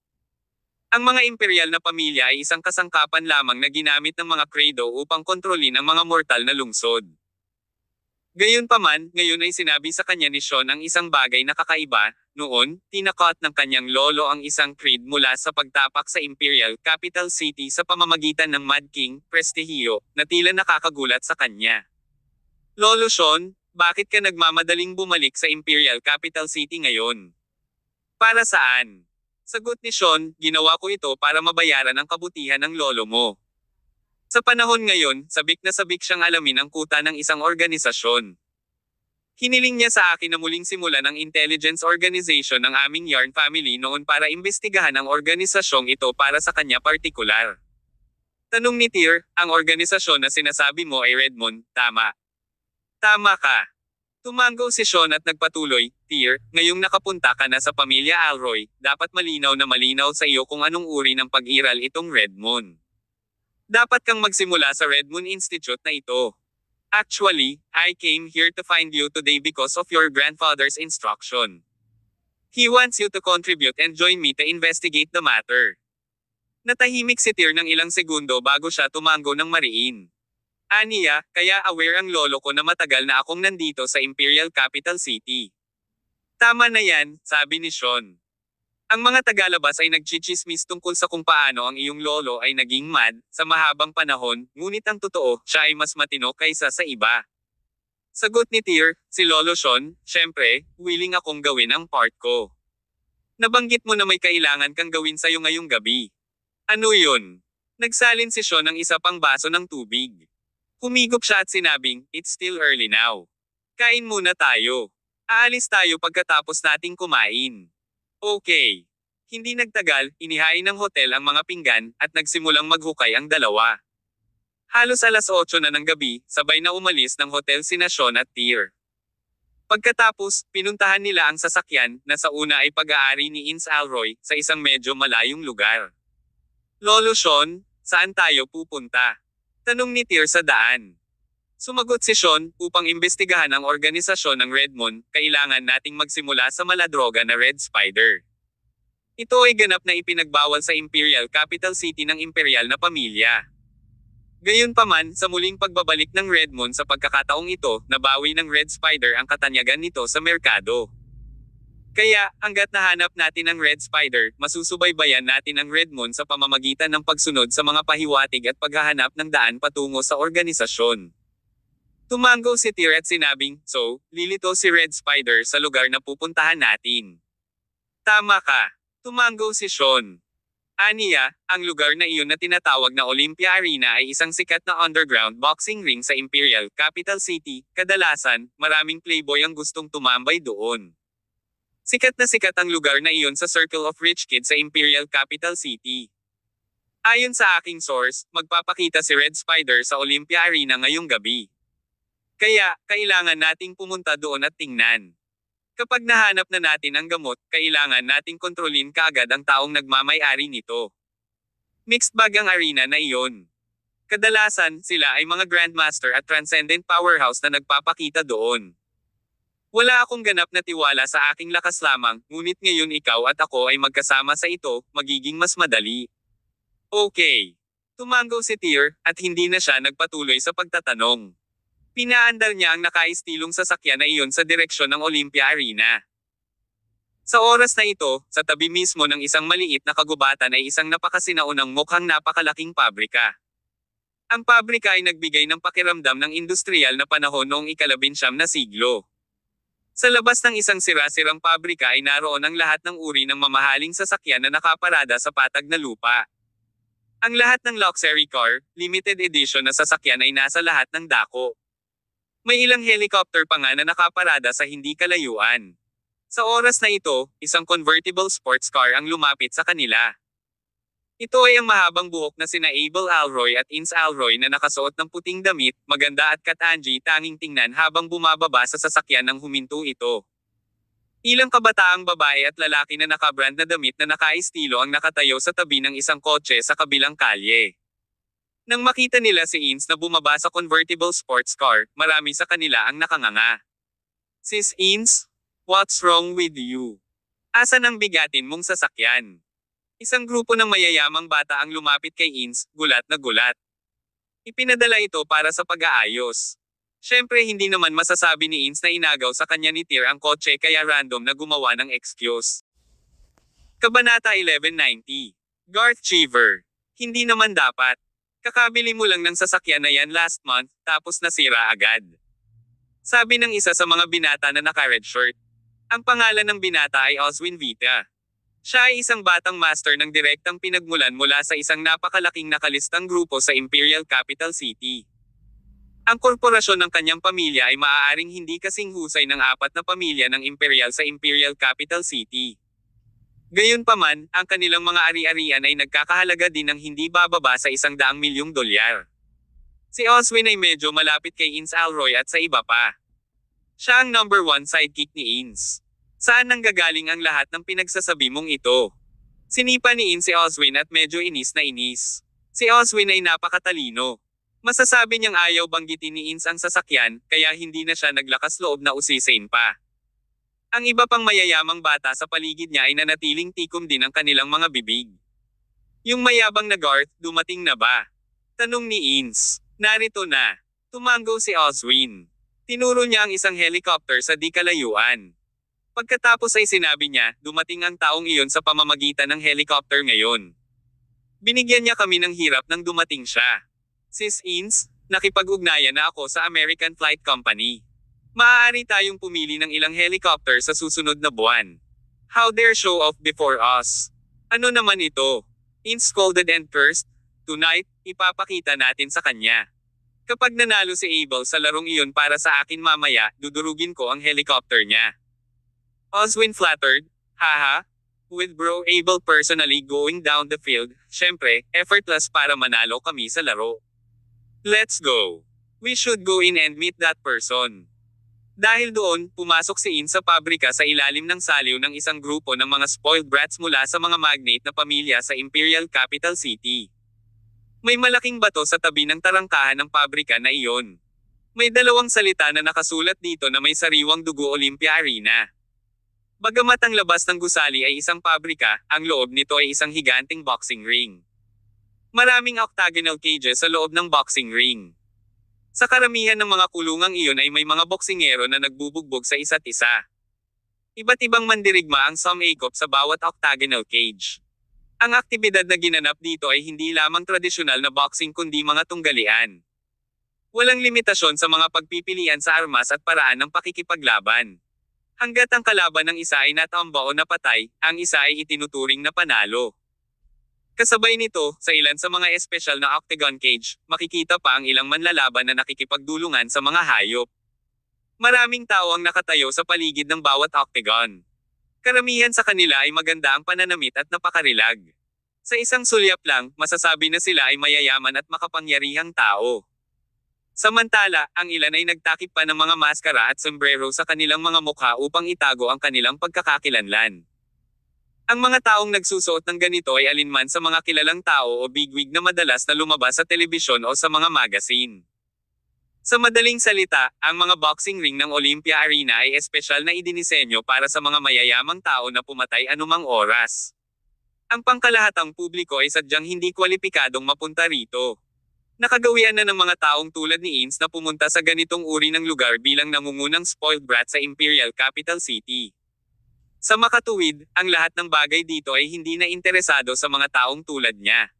Ang mga imperial na pamilya ay isang kasangkapan lamang na ginamit ng mga Credo upang kontrolin ang mga mortal na lungsod. Gayunpaman, ngayon ay sinabi sa kanya ni Sean ang isang bagay na kakaiba. Noon, tinakot ng kanyang lolo ang isang Creed mula sa pagtapak sa Imperial Capital City sa pamamagitan ng Mad King, Prestigio, na tila nakakagulat sa kanya. Lolo Sean, bakit ka nagmamadaling bumalik sa Imperial Capital City ngayon? Para saan? Sagot ni Sean, ginawa ko ito para mabayaran ang kabutihan ng lolo mo. Sa panahon ngayon, sabik na sabik siyang alamin ang kuta ng isang organisasyon. Hiniling niya sa akin na muling simulan ang intelligence organization ng aming Yarn family noon para imbestigahan ang organisasyong ito para sa kanya partikular. Tanong ni Tyr, ang organisasyon na sinasabi mo ay Redmond, tama? Tama ka. Tumango si Sean at nagpatuloy, Tyr, ngayong nakapunta ka na sa pamilya Alroy, dapat malinaw na malinaw sa iyo kung anong uri ng pag-iral itong Redmond. Dapat kang magsimula sa Redmond Institute na ito. Actually, I came here to find you today because of your grandfather's instruction. He wants you to contribute and join me to investigate the matter. Natahimik si Tyr ng ilang segundo bago siya tumango ng mariin. Aniya, kaya aware ang lolo ko na matagal na akong nandito sa Imperial Capital City. Tama na yan, sabi ni Sean. Ang mga tagalabas ay nagchichismis tungkol sa kung paano ang iyong lolo ay naging mad, sa mahabang panahon, ngunit ang totoo, siya ay mas matino kaysa sa iba. Sagot ni Tyr, si Lolo Sean, syempre, willing akong gawin ang part ko. Nabanggit mo na may kailangan kang gawin sa'yo ngayong gabi. Ano yun? Nagsalin si Sean ng isa pang baso ng tubig. Humigop siya at sinabing, it's still early now. Kain muna tayo. Aalis tayo pagkatapos nating kumain. Okay. Hindi nagtagal, inihain ng hotel ang mga pinggan, at nagsimulang maghukay ang dalawa. Halos alas 8 na ng gabi, sabay na umalis ng hotel sina Sean at Tyr. Pagkatapos, pinuntahan nila ang sasakyan, na sa una ay pag-aari ni Ins Alroy, sa isang medyo malayong lugar. Lolo Sean, saan tayo pupunta? Tanong ni Tyr sa daan. Sumagot si Sean, upang imbestigahan ang organisasyon ng Redmond, kailangan nating magsimula sa maladroga na Red Spider. Ito ay ganap na ipinagbawal sa Imperial Capital City ng imperial na pamilya. Gayunpaman, sa muling pagbabalik ng Redmond sa pagkakataong ito, nabawi ng Red Spider ang katanyagan nito sa merkado. Kaya, hanggat nahanap natin ang Red Spider, masusubaybayan natin ang Redmond sa pamamagitan ng pagsunod sa mga pahiwatig at paghahanap ng daan patungo sa organisasyon. Tumango si Tyr at sinabing, "So, lilito si Red Spider sa lugar na pupuntahan natin." "Tama ka." Tumango si Sean. Aniya, ang lugar na iyon na tinatawag na Olympia Arena ay isang sikat na underground boxing ring sa Imperial Capital City. Kadalasan, maraming playboy ang gustong tumambay doon. Sikat ang lugar na iyon sa Circle of Rich Kids sa Imperial Capital City. Ayon sa aking source, magpapakita si Red Spider sa Olympia Arena ngayong gabi. Kaya, kailangan nating pumunta doon at tingnan. Kapag nahanap na natin ang gamot, kailangan nating kontrolin kaagad ang taong nagmamay-ari nito. Mixed bag ang arena na iyon. Kadalasan, sila ay mga Grandmaster at Transcendent Powerhouse na nagpapakita doon. Wala akong ganap na tiwala sa aking lakas lamang, ngunit ngayon ikaw at ako ay magkasama sa ito, magiging mas madali. Okay. Tumango si Tyr, at hindi na siya nagpatuloy sa pagtatanong. Pinaandar niya ang nakaistilong sasakyan na iyon sa direksyon ng Olympia Arena. Sa oras na ito, sa tabi mismo ng isang maliit na kagubatan ay isang napakasinaunang mukhang napakalaking pabrika. Ang pabrika ay nagbigay ng pakiramdam ng industrial na panahon noong ika-19 na siglo. Sa labas ng isang sira-sirang pabrika ay naroon ang lahat ng uri ng mamahaling sasakyan na nakaparada sa patag na lupa. Ang lahat ng luxury car, limited edition na sasakyan ay nasa lahat ng dako. May ilang helicopter pa nga na nakaparada sa hindi kalayuan. Sa oras na ito, isang convertible sports car ang lumapit sa kanila. Ito ay ang mahabang buhok na sina Abel Alroy at Ins Alroy na nakasuot ng puting damit, maganda at katangi tanging tingnan habang bumababa sa sasakyan ng huminto ito. Ilang kabataang babae at lalaki na nakabrand na damit na nakaistilo ang nakatayo sa tabi ng isang kotse sa kabilang kalye. Nang makita nila si Ins na bumaba sa convertible sports car, marami sa kanila ang nakanganga. "Sis Ins, what's wrong with you? Asan ang bigatin mong sasakyan?" Isang grupo ng mayayamang bata ang lumapit kay Ins, gulat na gulat. Ipinadala ito para sa pag-aayos. Siyempre hindi naman masasabi ni Ins na inagaw sa kanya ni Tyr ang kotse kaya random na gumawa ng excuse. Kabanata 1190. Garth Cheever. Hindi naman dapat. Kakabili mo lang ng sasakyan na yan last month, tapos nasira agad. Sabi ng isa sa mga binata na naka-red shirt. Ang pangalan ng binata ay Oswin Vita. Siya ay isang batang master ng direktang pinagmulan mula sa isang napakalaking nakalistang grupo sa Imperial Capital City. Ang korporasyon ng kanyang pamilya ay maaaring hindi kasing husay ng 4 na pamilya ng Imperial sa Imperial Capital City. Gayunpaman, ang kanilang mga ari-arian ay nagkakahalaga din ng hindi bababa sa $100 milyong. Si Oswin ay medyo malapit kay Ins Alroy at sa iba pa. Siya ang number 1 sidekick ni Ins. Saan nanggagaling ang lahat ng pinagsasabi mong ito? Sinipa ni Ins si Oswin at medyo inis na inis. Si Oswin ay napakatalino. Masasabi niyang ayaw banggitin ni Ins ang sasakyan, kaya hindi na siya naglakas loob na usisin pa. Ang iba pang mayayamang bata sa paligid niya ay nanatiling tikom din ang kanilang mga bibig. Yung mayabang na Garth, dumating na ba? Tanong ni Ins. Narito na. Tumango si Oswin. Tinuro niya ang isang helicopter sa di kalayuan. Pagkatapos ay sinabi niya, dumating ang taong iyon sa pamamagitan ng helicopter ngayon. Binigyan niya kami ng hirap nang dumating siya. Sis Ins, nakipag-ugnayan na ako sa American Flight Company. Maaari tayong pumili ng ilang helicopter sa susunod na buwan. How dare show off before us? Ano naman ito? Ins scolded and cursed. Tonight, ipapakita natin sa kanya. Kapag nanalo si Abel sa larong iyon para sa akin mamaya, dudurugin ko ang helicopter niya. Oswin flattered, haha. With bro Abel personally going down the field, syempre, effortless para manalo kami sa laro. Let's go. We should go in and meet that person. Dahil doon, pumasok si In sa pabrika sa ilalim ng saliw ng isang grupo ng mga spoiled brats mula sa mga magnate na pamilya sa Imperial Capital City. May malaking bato sa tabi ng tarangkahan ng pabrika na iyon. May dalawang salita na nakasulat dito na may sariwang dugo Olympia Arena. Bagamat ang labas ng gusali ay isang pabrika, ang loob nito ay isang higanting boxing ring. Maraming octagonal cages sa loob ng boxing ring. Sa karamihan ng mga kulungang iyon ay may mga boksingero na nagbubugbog sa isa't isa. Iba't ibang mandirigma ang sumangkop sa bawat octagonal cage. Ang aktibidad na ginanap dito ay hindi lamang tradisyonal na boxing kundi mga tunggalian. Walang limitasyon sa mga pagpipilian sa armas at paraan ng pakikipaglaban. Hanggat ang kalaban ng isa ay natamba o napatay, ang isa ay itinuturing na panalo. Kasabay nito, sa ilan sa mga espesyal na octagon cage, makikita pa ang ilang manlalaban na nakikipagdulungan sa mga hayop. Maraming tao ang nakatayo sa paligid ng bawat octagon. Karamihan sa kanila ay maganda ang pananamit at napakarilag. Sa isang sulyap lang, masasabi na sila ay mayayaman at makapangyarihang tao. Samantala, ang ilan ay nagtakip pa ng mga maskara at sombrero sa kanilang mga mukha upang itago ang kanilang pagkakakilanlan. Ang mga taong nagsusuot ng ganito ay alinman sa mga kilalang tao o bigwig na madalas na lumabas sa telebisyon o sa mga magazine. Sa madaling salita, ang mga boxing ring ng Olympia Arena ay espesyal na idinisenyo para sa mga mayayamang tao na pumatay anumang oras. Ang pangkalahatang publiko ay sadyang hindi kwalipikadong mapunta rito. Nakagawian na ng mga taong tulad ni Ins na pumunta sa ganitong uri ng lugar bilang nangungunang spoiled brat sa Imperial Capital City. Sa makatuwid, ang lahat ng bagay dito ay hindi na interesado sa mga taong tulad niya.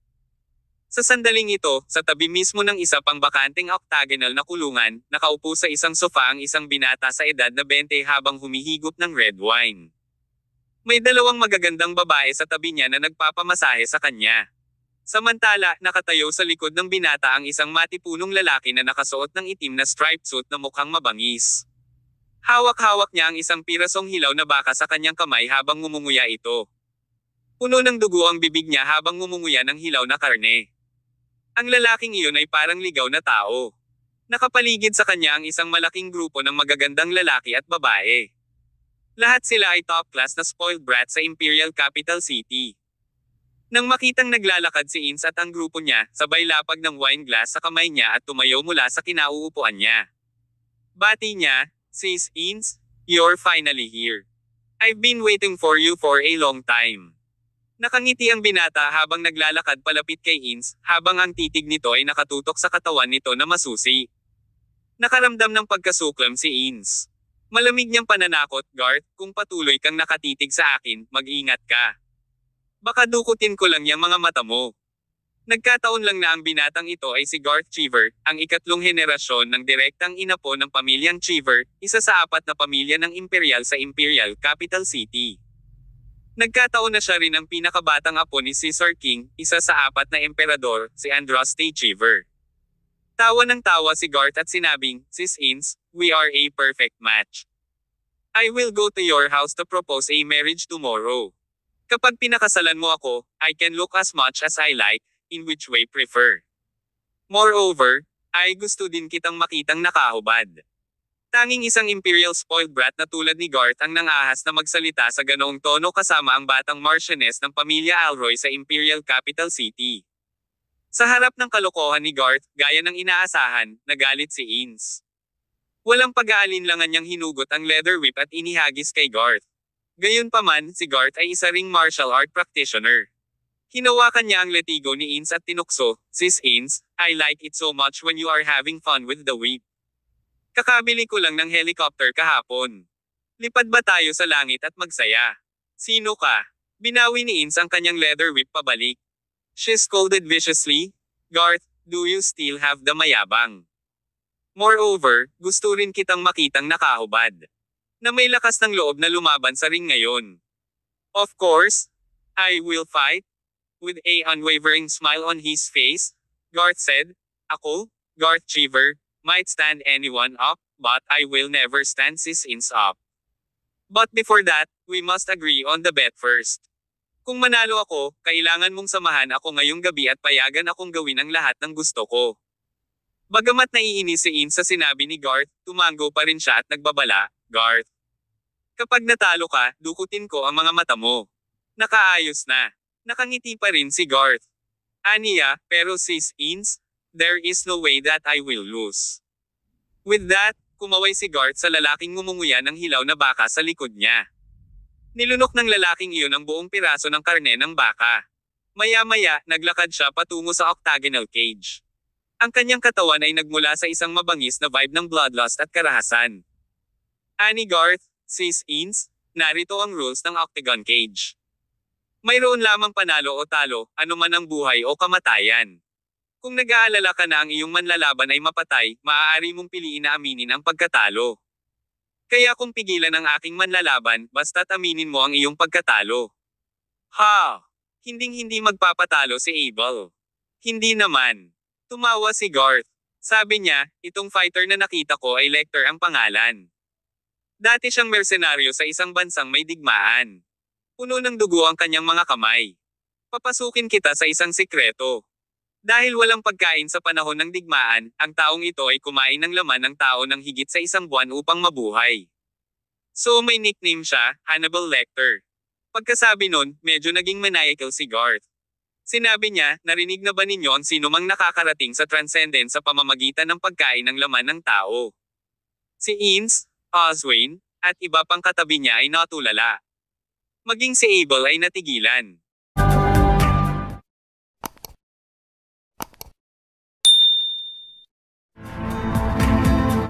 Sa sandaling ito, sa tabi mismo ng isa pang bakanteng octagonal na kulungan, nakaupo sa isang sofa ang isang binata sa edad na 20 habang humihigop ng red wine. May dalawang magagandang babae sa tabi niya na nagpapamasahe sa kanya. Samantala, nakatayo sa likod ng binata ang isang matipunong lalaki na nakasuot ng itim na striped suit na mukhang mabangis. Hawak-hawak niya ang isang pirasong hilaw na baka sa kanyang kamay habang ngumunguya ito. Puno ng dugo ang bibig niya habang ngumunguya ng hilaw na karne. Ang lalaking iyon ay parang ligaw na tao. Nakapaligid sa kanya ang isang malaking grupo ng magagandang lalaki at babae. Lahat sila ay top class na spoiled brat sa Imperial Capital City. Nang makitang naglalakad si Ins at ang grupo niya, sabay lapag ng wine glass sa kamay niya at tumayo mula sa kinauupuan niya. Bati niya, "Sis Ins, you're finally here. I've been waiting for you for a long time." Nakangiti ang binata habang naglalakad palapit kay Ins, habang ang titig nito ay nakatutok sa katawan nito na masusi. Nakaramdam ng pagkasuklam si Ins. Malamig niyang pananakot, "Garth, kung patuloy kang nakatitig sa akin, mag-ingat ka. Baka dukutin ko lang yung mga mata mo." Nagkataon lang na ang binatang ito ay si Garth Cheever, ang ikatlong henerasyon ng direktang inapo ng pamilyang Cheever, isa sa 4 na pamilya ng Imperial sa Imperial Capital City. Nagkataon na siya rin ang pinakabatang apo ni Caesar King, isa sa 4 na emperador, si Andraste Cheever. Tawa ng tawa si Garth at sinabing, "Sis Ins, we are a perfect match. I will go to your house to propose a marriage tomorrow. Kapag pinakasalan mo ako, I can look as much as I like, in which way prefer. Moreover, ay gusto din kitang makitang nakahubad." Tanging isang imperial spoiled brat na tulad ni Garth ang nangahas na magsalita sa ganoong tono kasama ang batang Marchioness ng pamilya Alroy sa Imperial Capital City. Sa harap ng kalokohan ni Garth, gaya ng inaasahan, nagalit si Ins. Walang pag-aalinlangan niyang hinugot ang leather whip at inihagis kay Garth. Gayunpaman, si Garth ay isa ring martial art practitioner. Hinawakan niya ang letigo ni Ins at tinukso, "Sis Ins, I like it so much when you are having fun with the whip. Kakabili ko lang ng helicopter kahapon. Lipad ba tayo sa langit at magsaya?" "Sino ka?" Binawi ni Ins ang kanyang leather whip pabalik. She scolded viciously, "Garth, do you still have the mayabang? Moreover, gusto rin kitang makitang nakahubad. Na may lakas ng loob na lumaban sa ring ngayon." "Of course, I will fight." With a unwavering smile on his face, Garth said, "Ako? Garth Cheever, might stand anyone up, but I will never stand Ins up. But before that, we must agree on the bet first. Kung manalo ako, kailangan mong samahan ako ngayong gabi at payagan akong gawin ang lahat ng gusto ko. Bagamat naiinis si Ins sa sinabi ni Garth, tumango pa rin siya at nagbabala, Garth. Kapag natalo ka, dukutin ko ang mga mata mo. Nakaayos na. Nakangiti pa rin si Garth. Aniya, pero sis Ins, there is no way that I will lose. With that, kumaway si Garth sa lalaking ngumunguya ng hilaw na baka sa likod niya. Nilunok ng lalaking iyon ang buong piraso ng karne ng baka. Maya-maya, naglakad siya patungo sa octagonal cage. Ang kanyang katawan ay nagmula sa isang mabangis na vibe ng bloodlust at karahasan. Ani Garth, sis Ins, narito ang rules ng octagon cage. Mayroon lamang panalo o talo, anuman ang buhay o kamatayan. Kung nag-aalala ka na ang iyong manlalaban ay mapatay, maaari mong piliin na aminin ang pagkatalo. Kaya kung pigilan ang aking manlalaban, basta't aminin mo ang iyong pagkatalo. Ha! Hinding-hindi magpapatalo si Abel. Hindi naman. Tumawa si Garth. Sabi niya, itong fighter na nakita ko ay Lecter ang pangalan. Dati siyang mersenaryo sa isang bansang may digmaan. Puno ng dugo ang kanyang mga kamay. Papasukin kita sa isang sikreto. Dahil walang pagkain sa panahon ng digmaan, ang taong ito ay kumain ng laman ng tao ng higit sa isang buwan upang mabuhay. So may nickname siya, Hannibal Lecter. Pagkasabi nun, medyo naging maniacal si Garth. Sinabi niya, narinig na ba ninyo ang sinumang nakakarating sa transcendence sa pamamagitan ng pagkain ng laman ng tao? Si Ins, Oswayne, at iba pang katabi niya ay natulala. Maging si Abel ay natigilan.